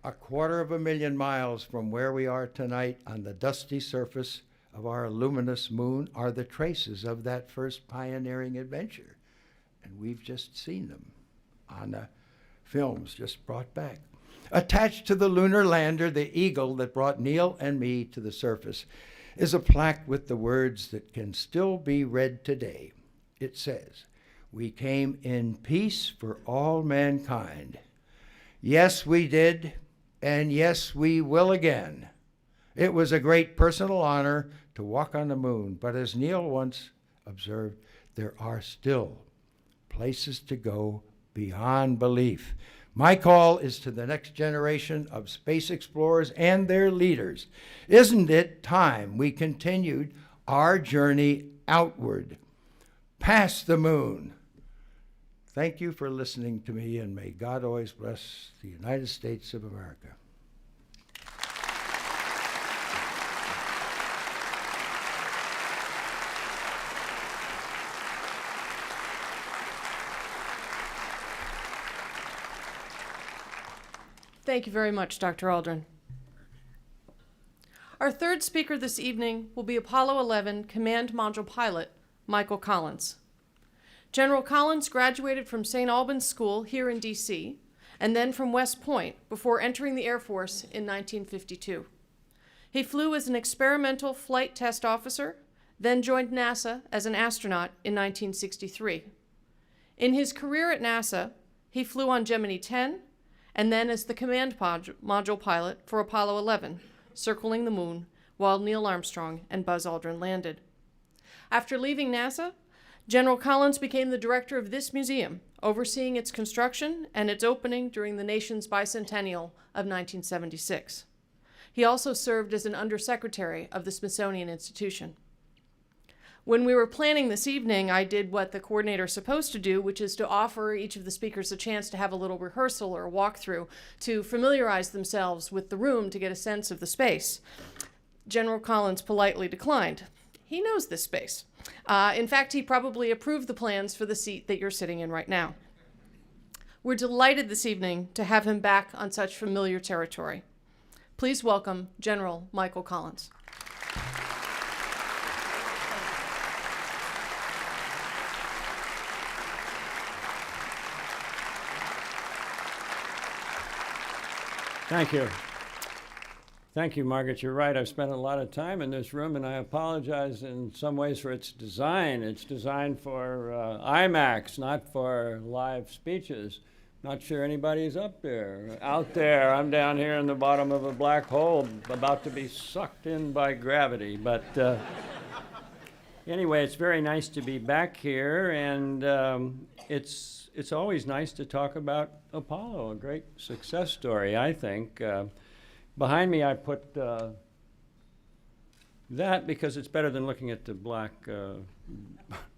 Speaker 6: 250,000 miles from where we are tonight on the dusty surface of our luminous moon are the traces of that first pioneering adventure. And we've just seen them on the films just brought back. Attached to the lunar lander, the Eagle that brought Neil and me to the surface, is a plaque with the words that can still be read today. It says, "We came in peace for all mankind. Yes, we did, and yes, we will again. It was a great personal honor to walk on the moon, but as Neil once observed, there are still places to go beyond belief." My call is to the next generation of space explorers and their leaders. Isn't it time we continued our journey outward, past the moon? Thank you for listening to me, and may God always bless the United States of America.
Speaker 4: Thank you very much, Dr. Aldrin. Our third speaker this evening will be Apollo 11 Command Module Pilot, Michael Collins. General Collins graduated from St. Albans School here in D.C. and then from West Point before entering the Air Force in 1952. He flew as an experimental flight test officer, then joined NASA as an astronaut in 1963. In his career at NASA, he flew on Gemini 10 and then as the command module pilot for Apollo 11, circling the moon while Neil Armstrong and Buzz Aldrin landed. After leaving NASA, General Collins became the director of this museum, overseeing its construction and its opening during the nation's bicentennial of 1976. He also served as an undersecretary of the Smithsonian Institution. When we were planning this evening, I did what the coordinator is supposed to do, which is to offer each of the speakers a chance to have a little rehearsal or a walkthrough to familiarize themselves with the room to get a sense of the space. General Collins politely declined. He knows this space. In fact, he probably approved the plans for the seat that you're sitting in right now. We're delighted this evening to have him back on such familiar territory. Please welcome General Michael Collins.
Speaker 7: Thank you. Thank you, Margaret. You're right. I've spent a lot of time in this room, and I apologize in some ways for its design. It's designed for IMAX, not for live speeches. Not sure anybody's up there. Out there, I'm down here in the bottom of a black hole, about to be sucked in by gravity. But Anyway, it's very nice to be back here, and it's always nice to talk about Apollo, a great success story, I think. Behind me, I put that because it's better than looking at the black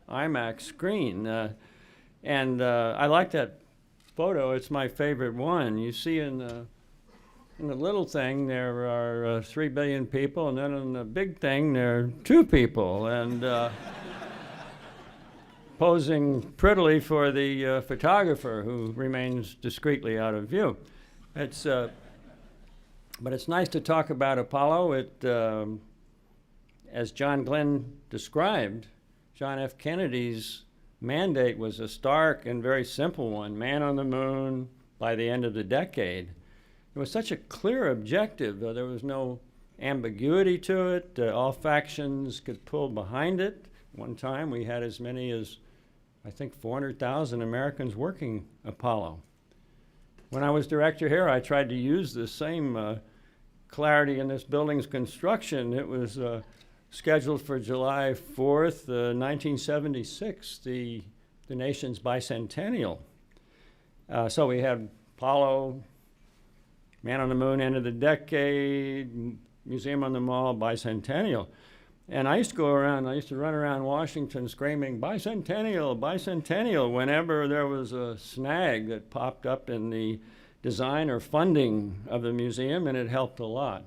Speaker 7: IMAX screen. And I like that photo. It's my favorite one. You see in the little thing, there are 3 billion people, and then in the big thing, there are 2 people, and posing prettily for the photographer, who remains discreetly out of view. But it's nice to talk about Apollo. As John Glenn described, John F. Kennedy's mandate was a stark and very simple one: man on the moon by the end of the decade. It was such a clear objective. There was no ambiguity to it. All factions could pull behind it. One time we had as many as, I think, 400,000 Americans working Apollo. When I was director here, I tried to use the same clarity in this building's construction. It was scheduled for July 4th, 1976, the nation's bicentennial. So we had Apollo, Man on the Moon, end of the decade, Museum on the Mall, bicentennial. And I used to run around Washington screaming, bicentennial, bicentennial, whenever there was a snag that popped up in the design or funding of the museum, and it helped a lot.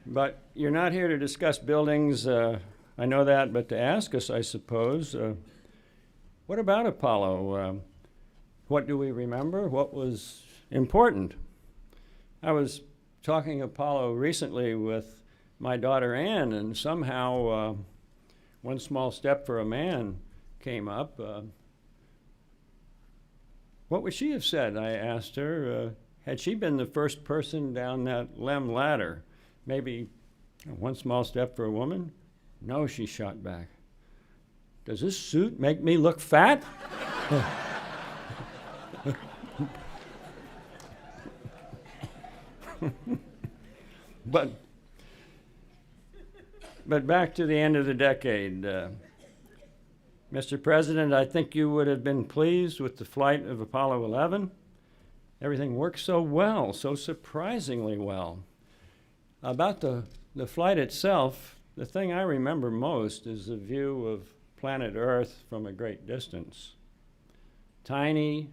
Speaker 7: But you're not here to discuss buildings, I know that, but to ask us, I suppose, what about Apollo? What do we remember? What was important? I was talking Apollo recently with my daughter Ann, and somehow One Small Step for a Man came up. What would she have said? I asked her. Had she been the first person down that Lem ladder? Maybe one small step for a woman? No, she shot back. Does this suit make me look fat? But back to the end of the decade. Mr. President, I think you would have been pleased with the flight of Apollo 11. Everything worked so well, so surprisingly well. About the flight itself, the thing I remember most is the view of planet Earth from a great distance. Tiny,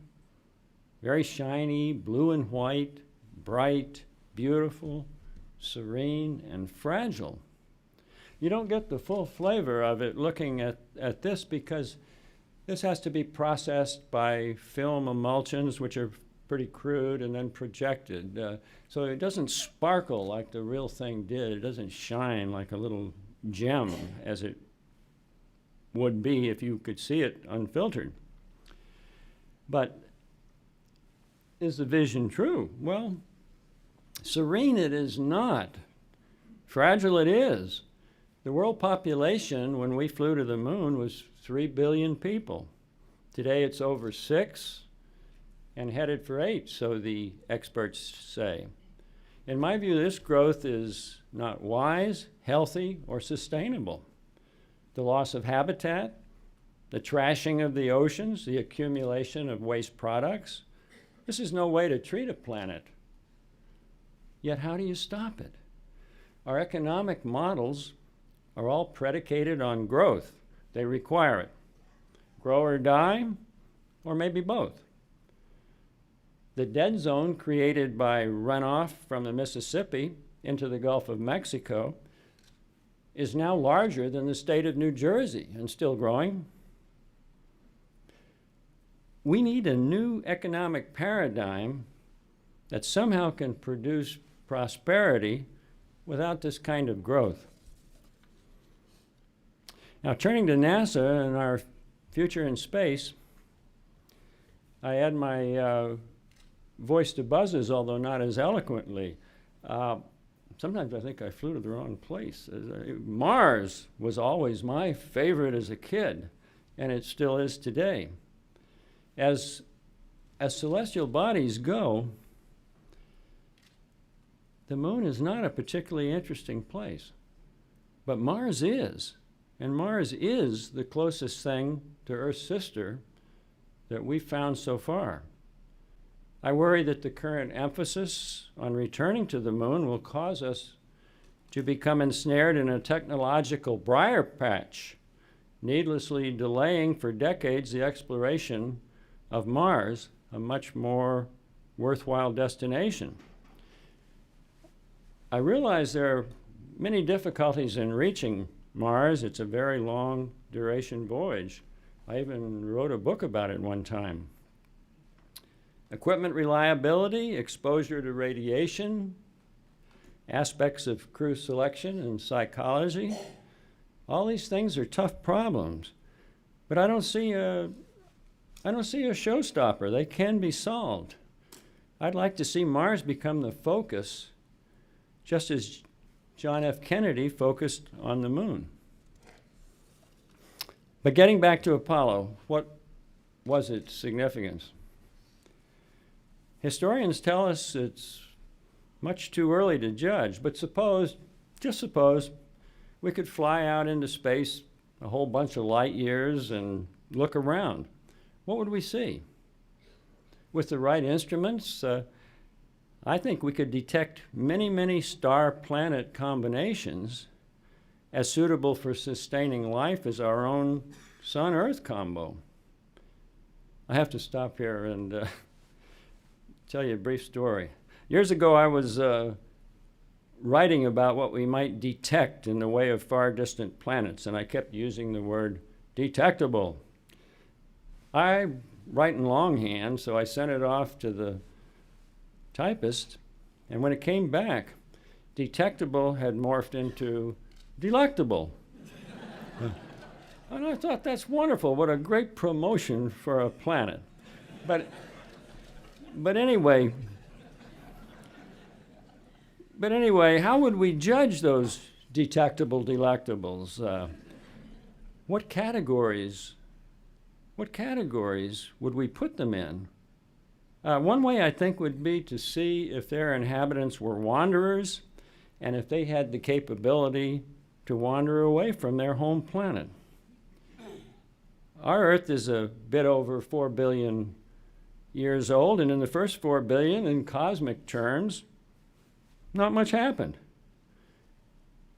Speaker 7: very shiny, blue and white, bright, beautiful, serene, and fragile. You don't get the full flavor of it looking at this, because this has to be processed by film emulsions, which are pretty crude, and then projected. So it doesn't sparkle like the real thing did. It doesn't shine like a little gem as it would be if you could see it unfiltered. But is the vision true? Well, serene it is not. Fragile it is. The world population when we flew to the moon was 3 billion people. Today it's over 6 and headed for 8, so the experts say. In my view, this growth is not wise, healthy, or sustainable. The loss of habitat, the trashing of the oceans, the accumulation of waste products. This is no way to treat a planet. Yet how do you stop it? Our economic models are all predicated on growth. They require it. Grow or die, or maybe both. The dead zone created by runoff from the Mississippi into the Gulf of Mexico is now larger than the state of New Jersey and still growing. We need a new economic paradigm that somehow can produce prosperity without this kind of growth. Now, turning to NASA and our future in space, I add my voice to Buzz's, although not as eloquently. Sometimes I think I flew to the wrong place. Mars was always my favorite as a kid, and it still is today. As celestial bodies go, the moon is not a particularly interesting place, but Mars is. And Mars is the closest thing to Earth's sister that we've found so far. I worry that the current emphasis on returning to the moon will cause us to become ensnared in a technological briar patch, needlessly delaying for decades the exploration of Mars, a much more worthwhile destination. I realize there are many difficulties in reaching Mars. It's a very long duration voyage. I even wrote a book about it one time. Equipment reliability, exposure to radiation, aspects of crew selection and psychology, all these things are tough problems. But I don't see a showstopper. They can be solved. I'd like to see Mars become the focus, just as John F. Kennedy focused on the moon. But getting back to Apollo, what was its significance? Historians tell us it's much too early to judge, but just suppose, we could fly out into space a whole bunch of light years and look around. What would we see? With the right instruments, I think we could detect many, many star-planet combinations as suitable for sustaining life as our own Sun-Earth combo. I have to stop here and tell you a brief story. Years ago, I was writing about what we might detect in the way of far distant planets, and I kept using the word detectable. I write in longhand, so I sent it off to the typist, and when it came back, detectable had morphed into delectable. And I thought, that's wonderful. What a great promotion for a planet. But anyway, how would we judge those detectable delectables? What categories would we put them in? One way I think would be to see if their inhabitants were wanderers and if they had the capability to wander away from their home planet. Our Earth is a bit over 4 billion years old, and in the first 4 billion, in cosmic terms, not much happened.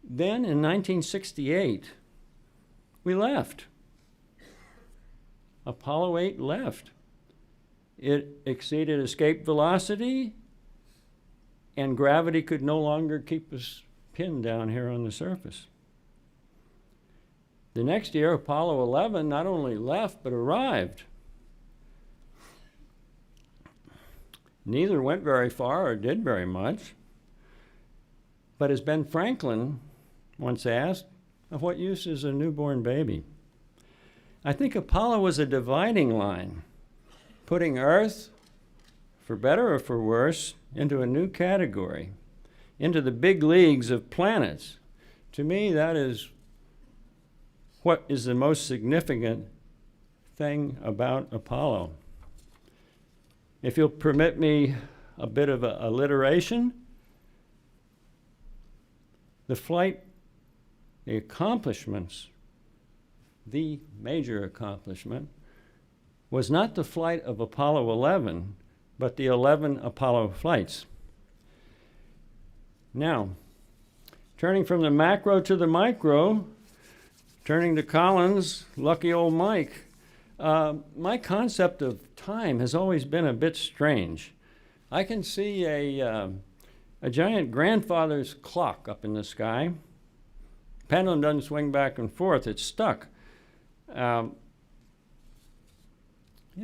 Speaker 7: Then in 1968, we left. Apollo 8 left. It exceeded escape velocity, and gravity could no longer keep us pinned down here on the surface. The next year, Apollo 11 not only left, but arrived. Neither went very far or did very much. But as Ben Franklin once asked, of what use is a newborn baby? I think Apollo was a dividing line, putting Earth, for better or for worse, into a new category, into the big leagues of planets. To me, that is what is the most significant thing about Apollo. If you'll permit me a bit of alliteration, the flight, the accomplishments, the major accomplishment, was not the flight of Apollo 11, but the 11 Apollo flights. Now, turning from the macro to the micro, turning to Collins, lucky old Mike, my concept of time has always been a bit strange. I can see a giant grandfather's clock up in the sky. Pendulum doesn't swing back and forth, it's stuck. It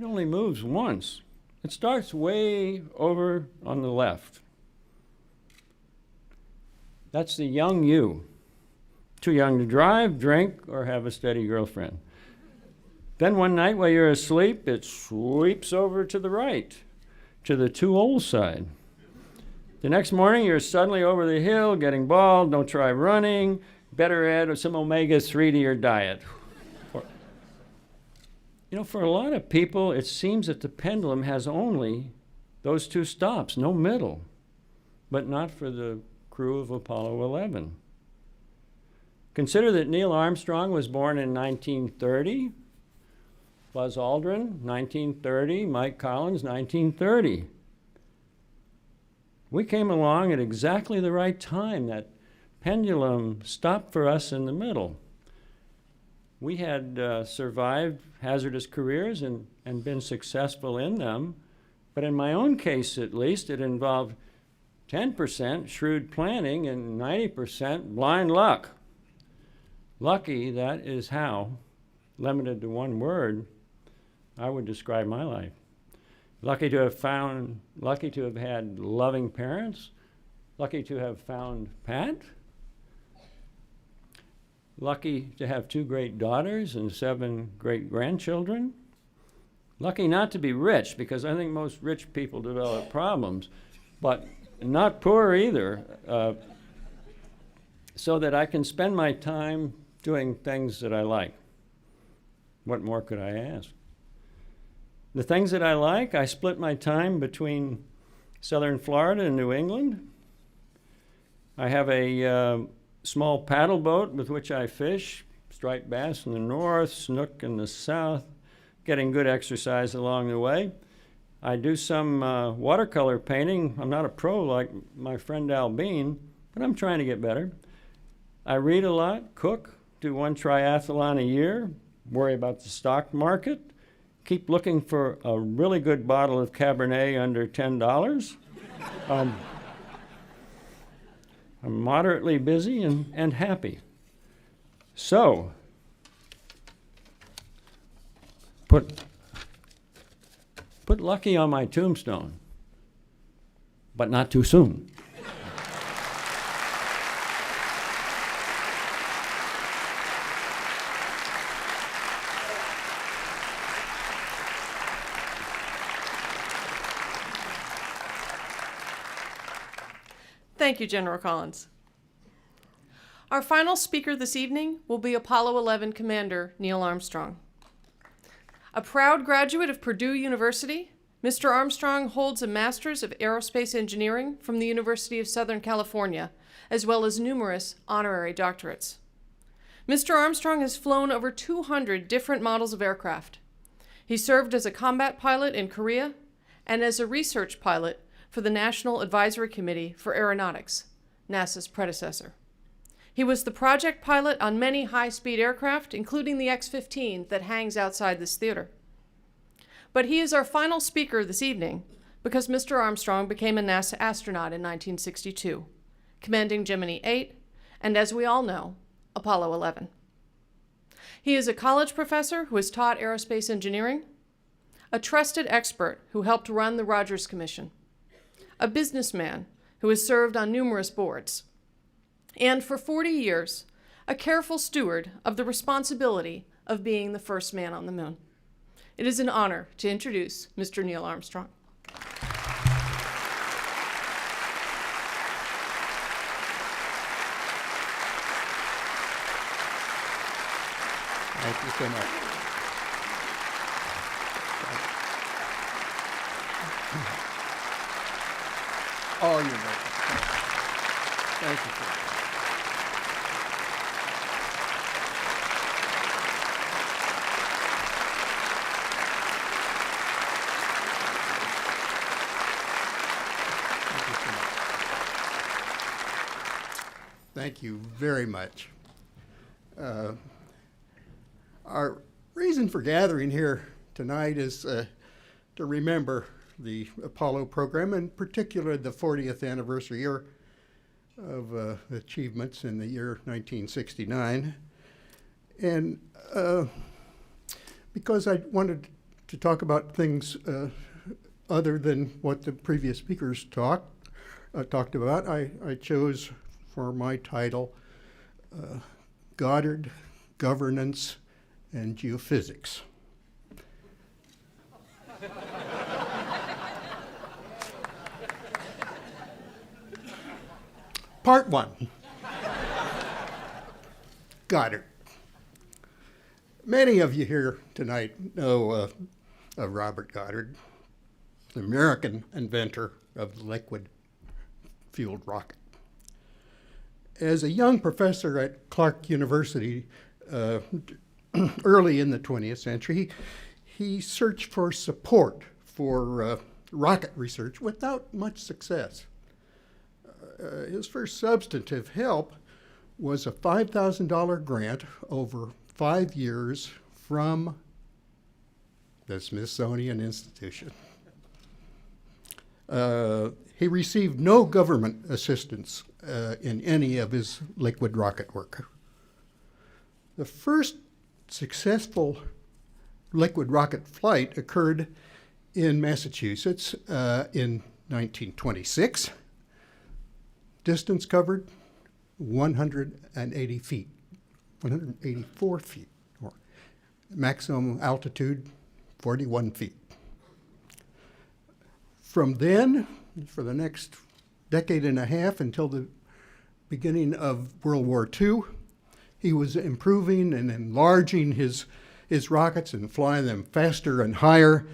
Speaker 7: only moves once. It starts way over on the left. That's the young you. Too young to drive, drink, or have a steady girlfriend. Then one night while you're asleep, it sweeps over to the right, to the too old side. The next morning, you're suddenly over the hill, getting bald, don't try running, better add some omega-3 to your diet. For a lot of people, it seems that the pendulum has only those two stops, no middle, but not for the crew of Apollo 11. Consider that Neil Armstrong was born in 1930, Buzz Aldrin, 1930, Mike Collins, 1930. We came along at exactly the right time. That pendulum stopped for us in the middle. We had survived hazardous careers and been successful in them, but in my own case at least, it involved 10% shrewd planning and 90% blind luck. Lucky, that is how, limited to one word, I would describe my life. Lucky to have had loving parents, lucky to have found Pat, lucky to have 2 great daughters and 7 great grandchildren, lucky not to be rich, because I think most rich people develop problems, but not poor either, so that I can spend my time doing things that I like. What more could I ask? The things that I like, I split my time between southern Florida and New England. I have a small paddle boat with which I fish, striped bass in the north, snook in the south, getting good exercise along the way. I do some watercolor painting. I'm not a pro like my friend Al Bean, but I'm trying to get better. I read a lot, cook, do 1 triathlon a year, worry about the stock market, keep looking for a really good bottle of Cabernet under $10. I'm moderately busy and happy. So, put lucky on my tombstone, but not too soon.
Speaker 4: Thank you, General Collins. Our final speaker this evening will be Apollo 11 Commander Neil Armstrong. A proud graduate of Purdue University, Mr. Armstrong holds a Master's of Aerospace Engineering from the University of Southern California, as well as numerous honorary doctorates. Mr. Armstrong has flown over 200 different models of aircraft. He served as a combat pilot in Korea and as a research pilot for the National Advisory Committee for Aeronautics, NASA's predecessor. He was the project pilot on many high-speed aircraft, including the X-15 that hangs outside this theater. But he is our final speaker this evening because Mr. Armstrong became a NASA astronaut in 1962, commanding Gemini 8, and as we all know, Apollo 11. He is a college professor who has taught aerospace engineering, a trusted expert who helped run the Rogers Commission, a businessman who has served on numerous boards, and for 40 years, a careful steward of the responsibility of being the first man on the moon. It is an honor to introduce Mr. Neil Armstrong.
Speaker 3: Thank you so much. Oh, you're welcome. Thank you, sir.
Speaker 8: Thank you very much. Our reason for gathering here tonight is to remember the Apollo program, in particular the 40th anniversary year of achievements in the year 1969. And because I wanted to talk about things other than what the previous speakers talked about, I chose for my title Goddard, Governance, and Geophysics. Part 1. Goddard. Many of you here tonight know of Robert Goddard, the American inventor of the liquid-fueled rocket. As a young professor at Clark University early in the 20th century, he searched for support for rocket research without much success. His first substantive help was a $5,000 grant over 5 years from the Smithsonian Institution. He received no government assistance in any of his liquid rocket work. The first successful liquid rocket flight occurred in Massachusetts in 1926. Distance covered 180 feet, 184 feet, or maximum altitude 41 feet. From then, for the next decade and a half until the beginning of World War II, he was improving and enlarging his rockets and flying them faster and higher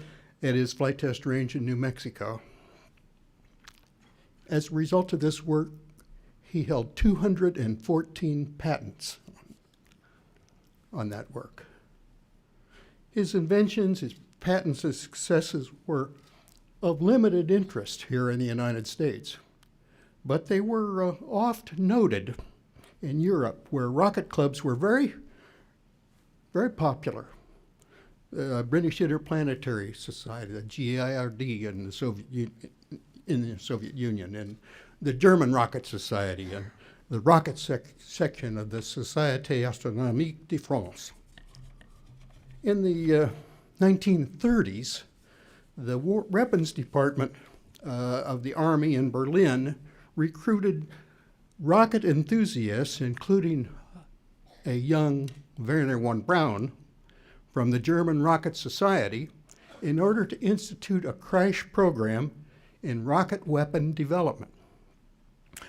Speaker 8: at his flight test range in New Mexico. As a result of this work, he held 214 patents on that work. His inventions, his patents, his successes were of limited interest here in the United States, but they were oft noted in Europe, where rocket clubs were very, very popular. British Interplanetary Society, the GIRD in the Soviet Union, and the German Rocket Society, and the rocket section of the Société Astronomique de France. In the 1930s, the weapons department of the Army in Berlin recruited rocket enthusiasts, including a young Werner von Braun from the German Rocket Society, in order to institute a crash program in rocket weapon development.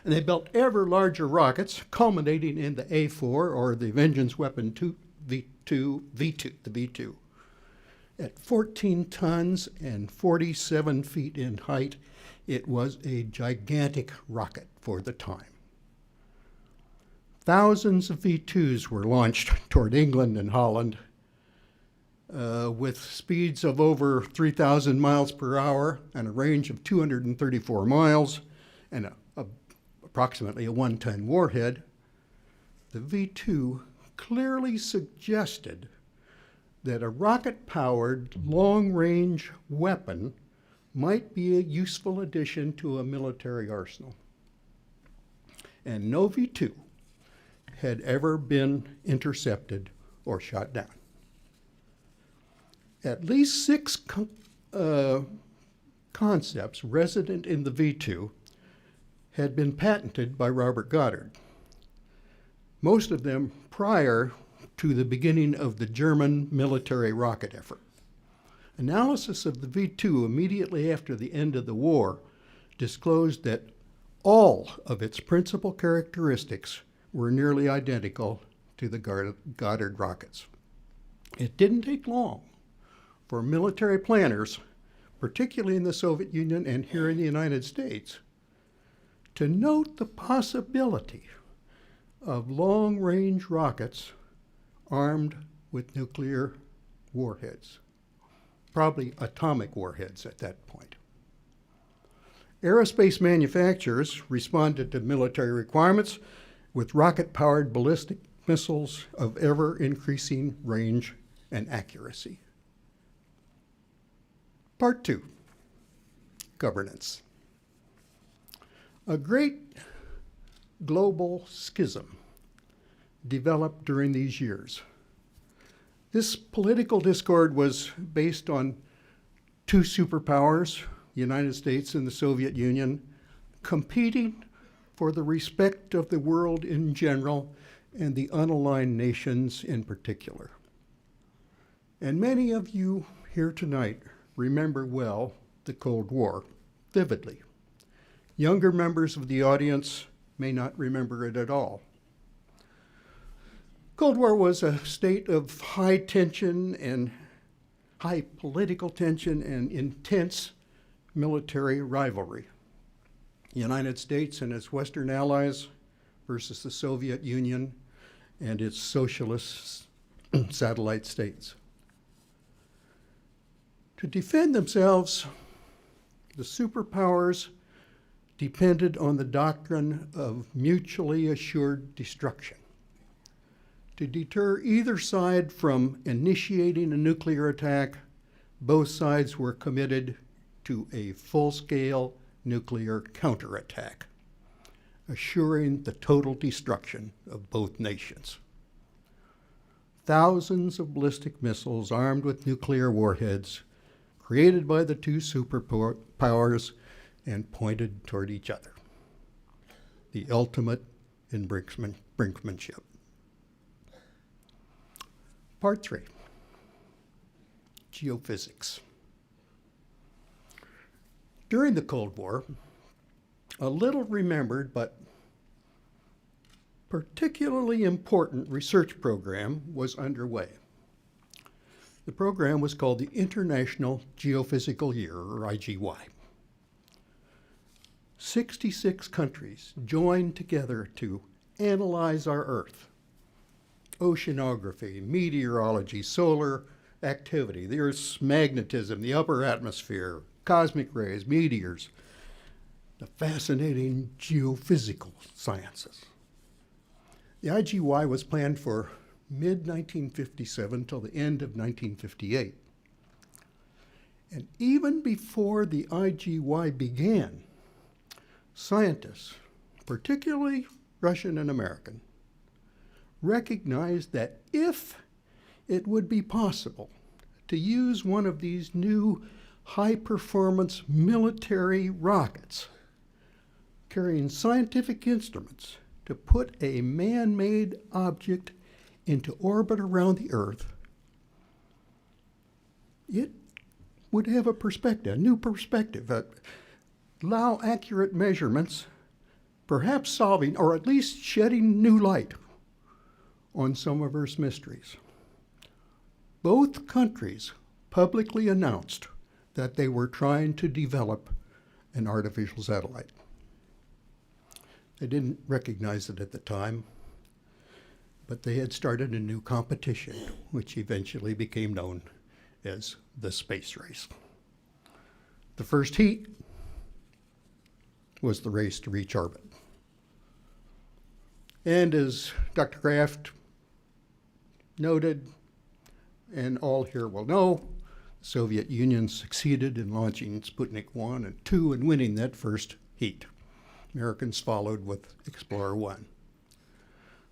Speaker 8: And they built ever larger rockets, culminating in the A4, or the Vengeance Weapon V2. At 14 tons and 47 feet in height, it was a gigantic rocket for the time. Thousands of V2s were launched toward England and Holland with speeds of over 3,000 miles per hour and a range of 234 miles and approximately a 1-ton warhead. The V2 clearly suggested that a rocket-powered long-range weapon might be a useful addition to a military arsenal. And no V2 had ever been intercepted or shot down. At least 6 concepts resident in the V2 had been patented by Robert Goddard, most of them prior to the beginning of the German military rocket effort. Analysis of the V2 immediately after the end of the war disclosed that all of its principal characteristics were nearly identical to the Goddard rockets. It didn't take long for military planners, particularly in the Soviet Union and here in the United States, to note the possibility of long-range rockets armed with nuclear warheads, probably atomic warheads at that point. Aerospace manufacturers responded to military requirements with rocket-powered ballistic missiles of ever-increasing range and accuracy. Part 2, governance. A great global schism developed during these years. This political discord was based on 2 superpowers, the United States and the Soviet Union, competing for the respect of the world in general and the unaligned nations in particular. And many of you here tonight remember well the Cold War, vividly. Younger members of the audience may not remember it at all. Cold War was a state of high tension and high political tension and intense military rivalry. The United States and its Western allies versus the Soviet Union and its socialist satellite states. To defend themselves, the superpowers depended on the doctrine of mutually assured destruction. To deter either side from initiating a nuclear attack, both sides were committed to a full-scale nuclear counterattack, assuring the total destruction of both nations. Thousands of ballistic missiles armed with nuclear warheads created by the two superpowers and pointed toward each other. The ultimate in brinkmanship. Part 3, geophysics. During the Cold War, a little remembered but particularly important research program was underway. The program was called the International Geophysical Year, or IGY. 66 countries joined together to analyze our Earth. Oceanography, meteorology, solar activity, the Earth's magnetism, the upper atmosphere, cosmic rays, meteors, the fascinating geophysical sciences. The IGY was planned for mid-1957 till the end of 1958. And even before the IGY began, scientists, particularly Russian and American, recognized that if it would be possible to use one of these new high-performance military rockets carrying scientific instruments to put a man-made object into orbit around the Earth, it would have a perspective, a new perspective, allow accurate measurements, perhaps solving or at least shedding new light on some of Earth's mysteries. Both countries publicly announced that they were trying to develop an artificial satellite. They didn't recognize it at the time, but they had started a new competition, which eventually became known as the space race. The first heat was the race to reach orbit. And as Dr. Kraft noted, and all here will know, the Soviet Union succeeded in launching Sputnik 1 and 2 and winning that first heat. Americans followed with Explorer 1.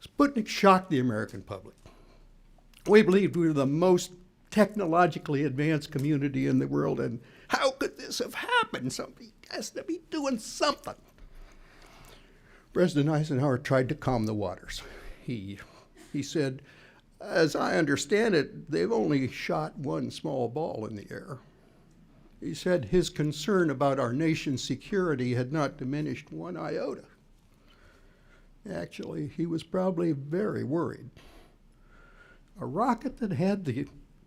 Speaker 8: Sputnik shocked the American public. We believed we were the most technologically advanced community in the world, and how could this have happened? Somebody has to be doing something. President Eisenhower tried to calm the waters. He said, as I understand it, they've only shot one small ball in the air. He said his concern about our nation's security had not diminished one iota. Actually, he was probably very worried. A rocket that had the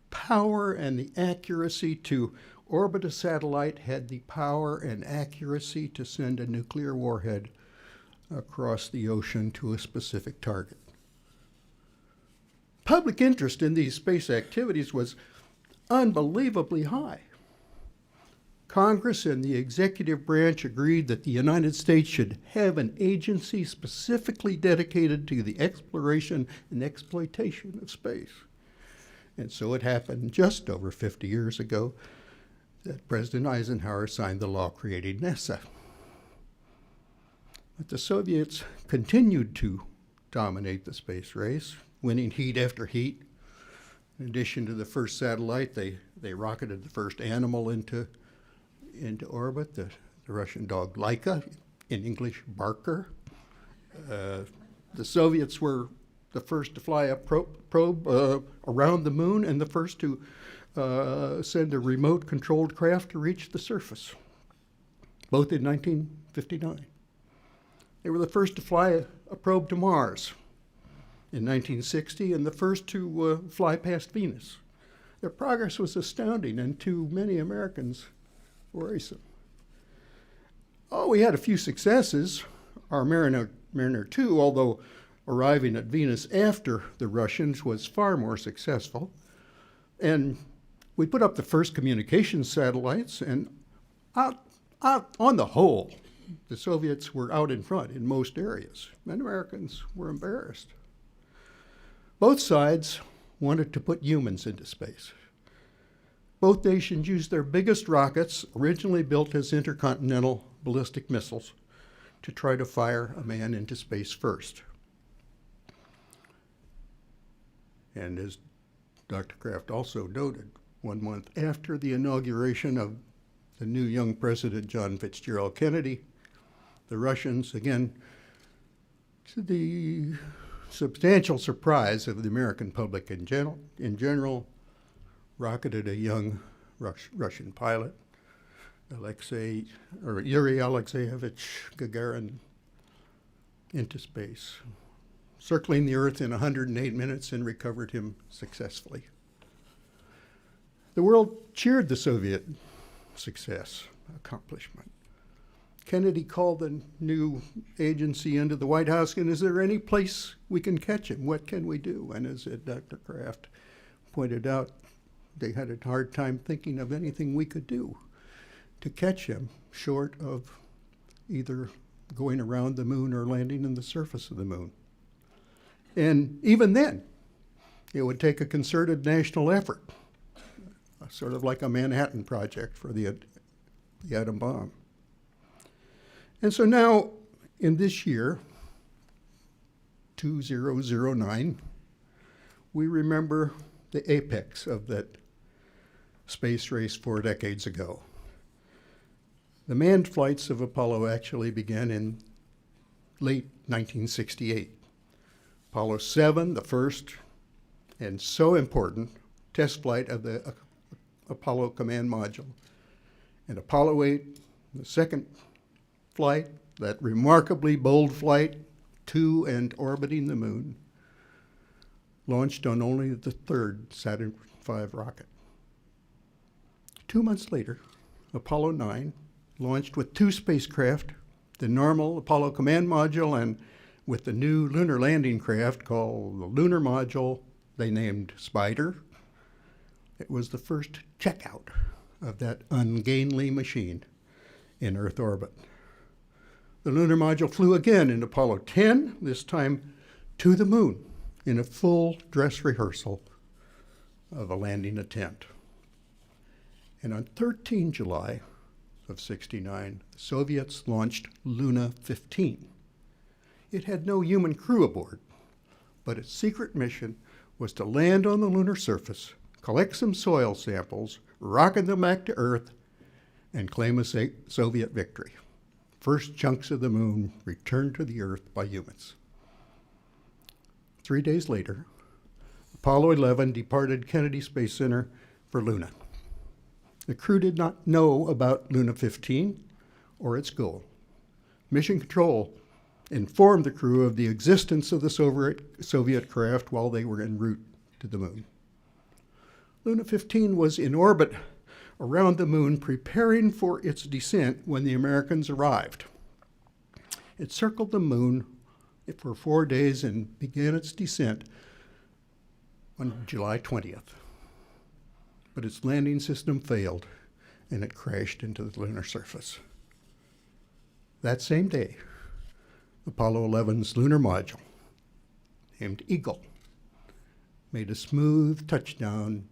Speaker 8: power and the accuracy to orbit a satellite had the power and accuracy to send a nuclear warhead across the ocean to a specific target. Public interest in these space activities was unbelievably high. Congress and the executive branch agreed that the United States should have an agency specifically dedicated to the exploration and exploitation of space. And so it happened just over 50 years ago that President Eisenhower signed the law creating NASA. But the Soviets continued to dominate the space race, winning heat after heat. In addition to the first satellite, they rocketed the first animal into orbit, the Russian dog Laika, in English, Barker. The Soviets were the first to fly a probe around the moon and the first to send a remote-controlled craft to reach the surface, both in 1959. They were the first to fly a probe to Mars in 1960 and the first to fly past Venus. Their progress was astounding and to many Americans worrisome. Oh, we had a few successes. Our Mariner Mariner 2, although arriving at Venus after the Russians, was far more successful. And we put up the first communications satellites, and out on the whole, the Soviets were out in front in most areas, and Americans were embarrassed. Both sides wanted to put humans into space. Both nations used their biggest rockets, originally built as intercontinental ballistic missiles, to try to fire a man into space first. And as Dr. Kraft also noted, 1 month after the inauguration of the new young President John Fitzgerald Kennedy, the Russians, again, to the substantial surprise of the American public in general, rocketed a young Russian pilot, Yuri Alexeyevich Gagarin, into space, circling the Earth in 108 minutes and recovered him successfully. The world cheered the Soviet success, accomplishment. Kennedy called the new agency into the White House, and is there any place we can catch him? What can we do? And as Dr. Kraft pointed out, they had a hard time thinking of anything we could do to catch him, short of either going around the moon or landing on the surface of the moon. And even then, it would take a concerted national effort, sort of like a Manhattan Project for the atom bomb. And so now, in this year, 2009, we remember the apex of that space race 4 decades ago. The manned flights of Apollo actually began in late 1968. Apollo 7, the first and so important test flight of the Apollo command module, and Apollo 8, the second flight, that remarkably bold flight to and orbiting the moon, launched on only the third Saturn V rocket. 2 months later, Apollo 9 launched with 2 spacecraft, the normal Apollo command module, and with the new lunar landing craft called the lunar module they named Spider. It was the first checkout of that ungainly machine in Earth orbit. The lunar module flew again in Apollo 10, this time to the moon, in a full dress rehearsal of a landing attempt. And on 13 July of '69, the Soviets launched Luna 15. It had no human crew aboard, but its secret mission was to land on the lunar surface, collect some soil samples, rocket them back to Earth, and claim a Soviet victory. First chunks of the moon returned to the Earth by humans. 3 days later, Apollo 11 departed Kennedy Space Center for Luna. The crew did not know about Luna 15 or its goal. Mission Control informed the crew of the existence of the Soviet craft while they were en route to the moon. Luna 15 was in orbit around the moon preparing for its descent when the Americans arrived. It circled the moon for 4 days and began its descent on July 20th. But its landing system failed and it crashed into the lunar surface. That same day, Apollo 11's lunar module, named Eagle, made a smooth touchdown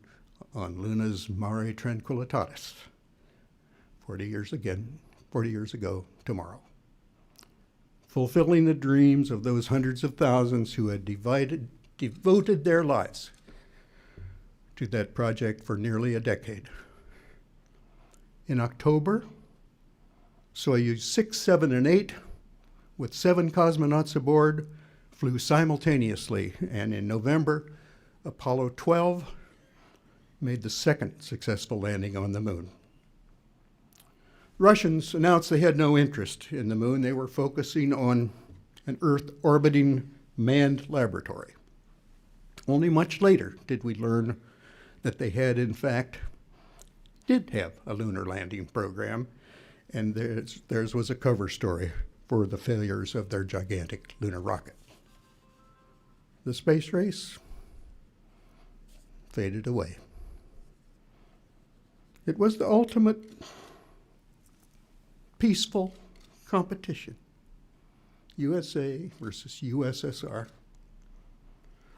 Speaker 8: on Luna's Mare Tranquillitatis 40 years ago tomorrow, fulfilling the dreams of those hundreds of thousands who had devoted their lives to that project for nearly a decade. In October, Soyuz 6, 7, and 8, with 7 cosmonauts aboard, flew simultaneously, and in November, Apollo 12 made the second successful landing on the moon. Russians announced they had no interest in the moon. They were focusing on an Earth-orbiting manned laboratory. Only much later did we learn that they had, in fact, did have a lunar landing program, and theirs was a cover story for the failures of their gigantic lunar rocket. The space race faded away. It was the ultimate peaceful competition, USA versus USSR.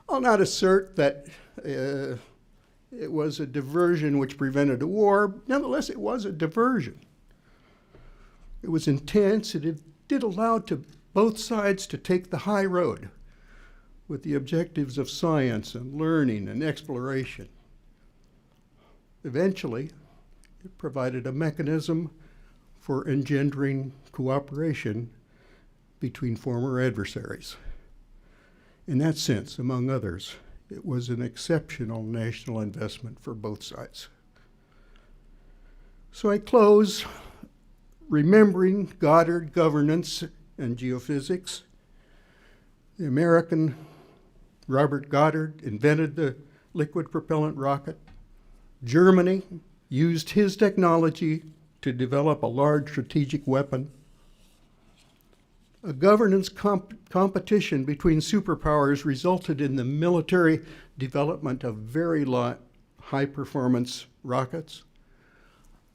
Speaker 8: I'll not assert that it was a diversion which prevented a war. Nonetheless, it was a diversion. It was intense, and it did allow to both sides to take the high road with the objectives of science and learning and exploration. Eventually, it provided a mechanism for engendering cooperation between former adversaries. In that sense, among others, it was an exceptional national investment for both sides. So I close remembering Goddard governance and geophysics. The American Robert Goddard invented the liquid propellant rocket. Germany used his technology to develop a large strategic weapon. A governance competition between superpowers resulted in the military development of very high-performance rockets.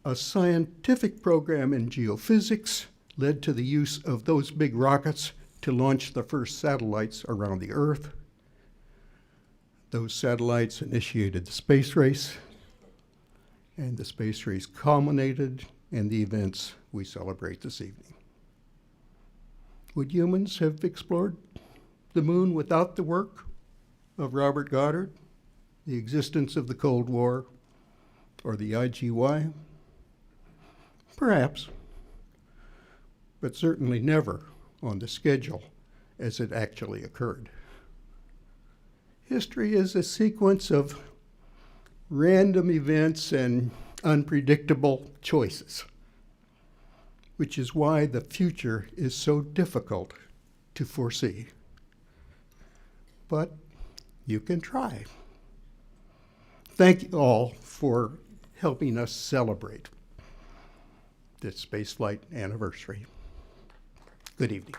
Speaker 8: A scientific program in geophysics led to the use of those big rockets to launch the first satellites around the Earth. Those satellites initiated the space race, and the space race culminated in the events we celebrate this evening. Would humans have explored the moon without the work of Robert Goddard, the existence of the Cold War, or the IGY? Perhaps, but certainly never on the schedule as it actually occurred. History is a sequence of random events and unpredictable choices, which is why the future is so difficult to foresee. But you can try. Thank you all for helping us celebrate this spaceflight anniversary. Good evening.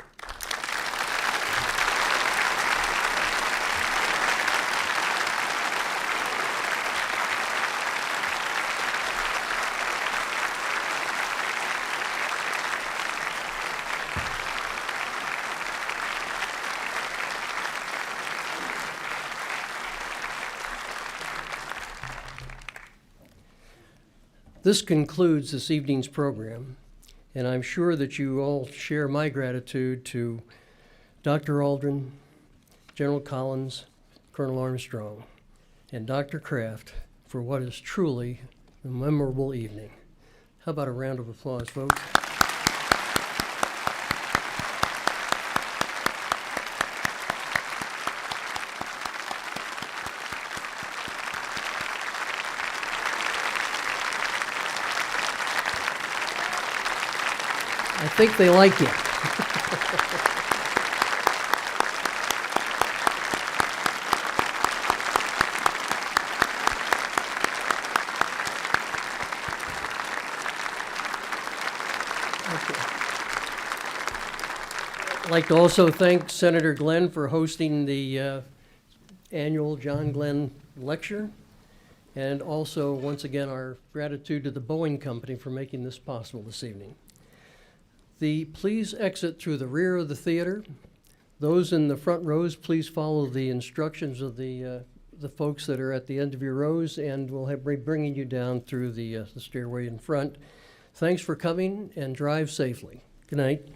Speaker 1: This concludes this evening's program, and I'm sure that you all share my gratitude to Dr. Aldrin, General Collins, Colonel Armstrong, and Dr. Kraft for what is truly a memorable evening. How about a round of applause, folks? I think they like it. I'd like to also thank Senator Glenn for hosting the annual John Glenn Lecture, and also, once again, our gratitude to the Boeing Company for making this possible this evening. Please exit through the rear of the theater. Those in the front rows, please follow the instructions of the folks that are at the end of your rows, and we'll be bringing you down through the stairway in front. Thanks for coming, and drive safely. Good night.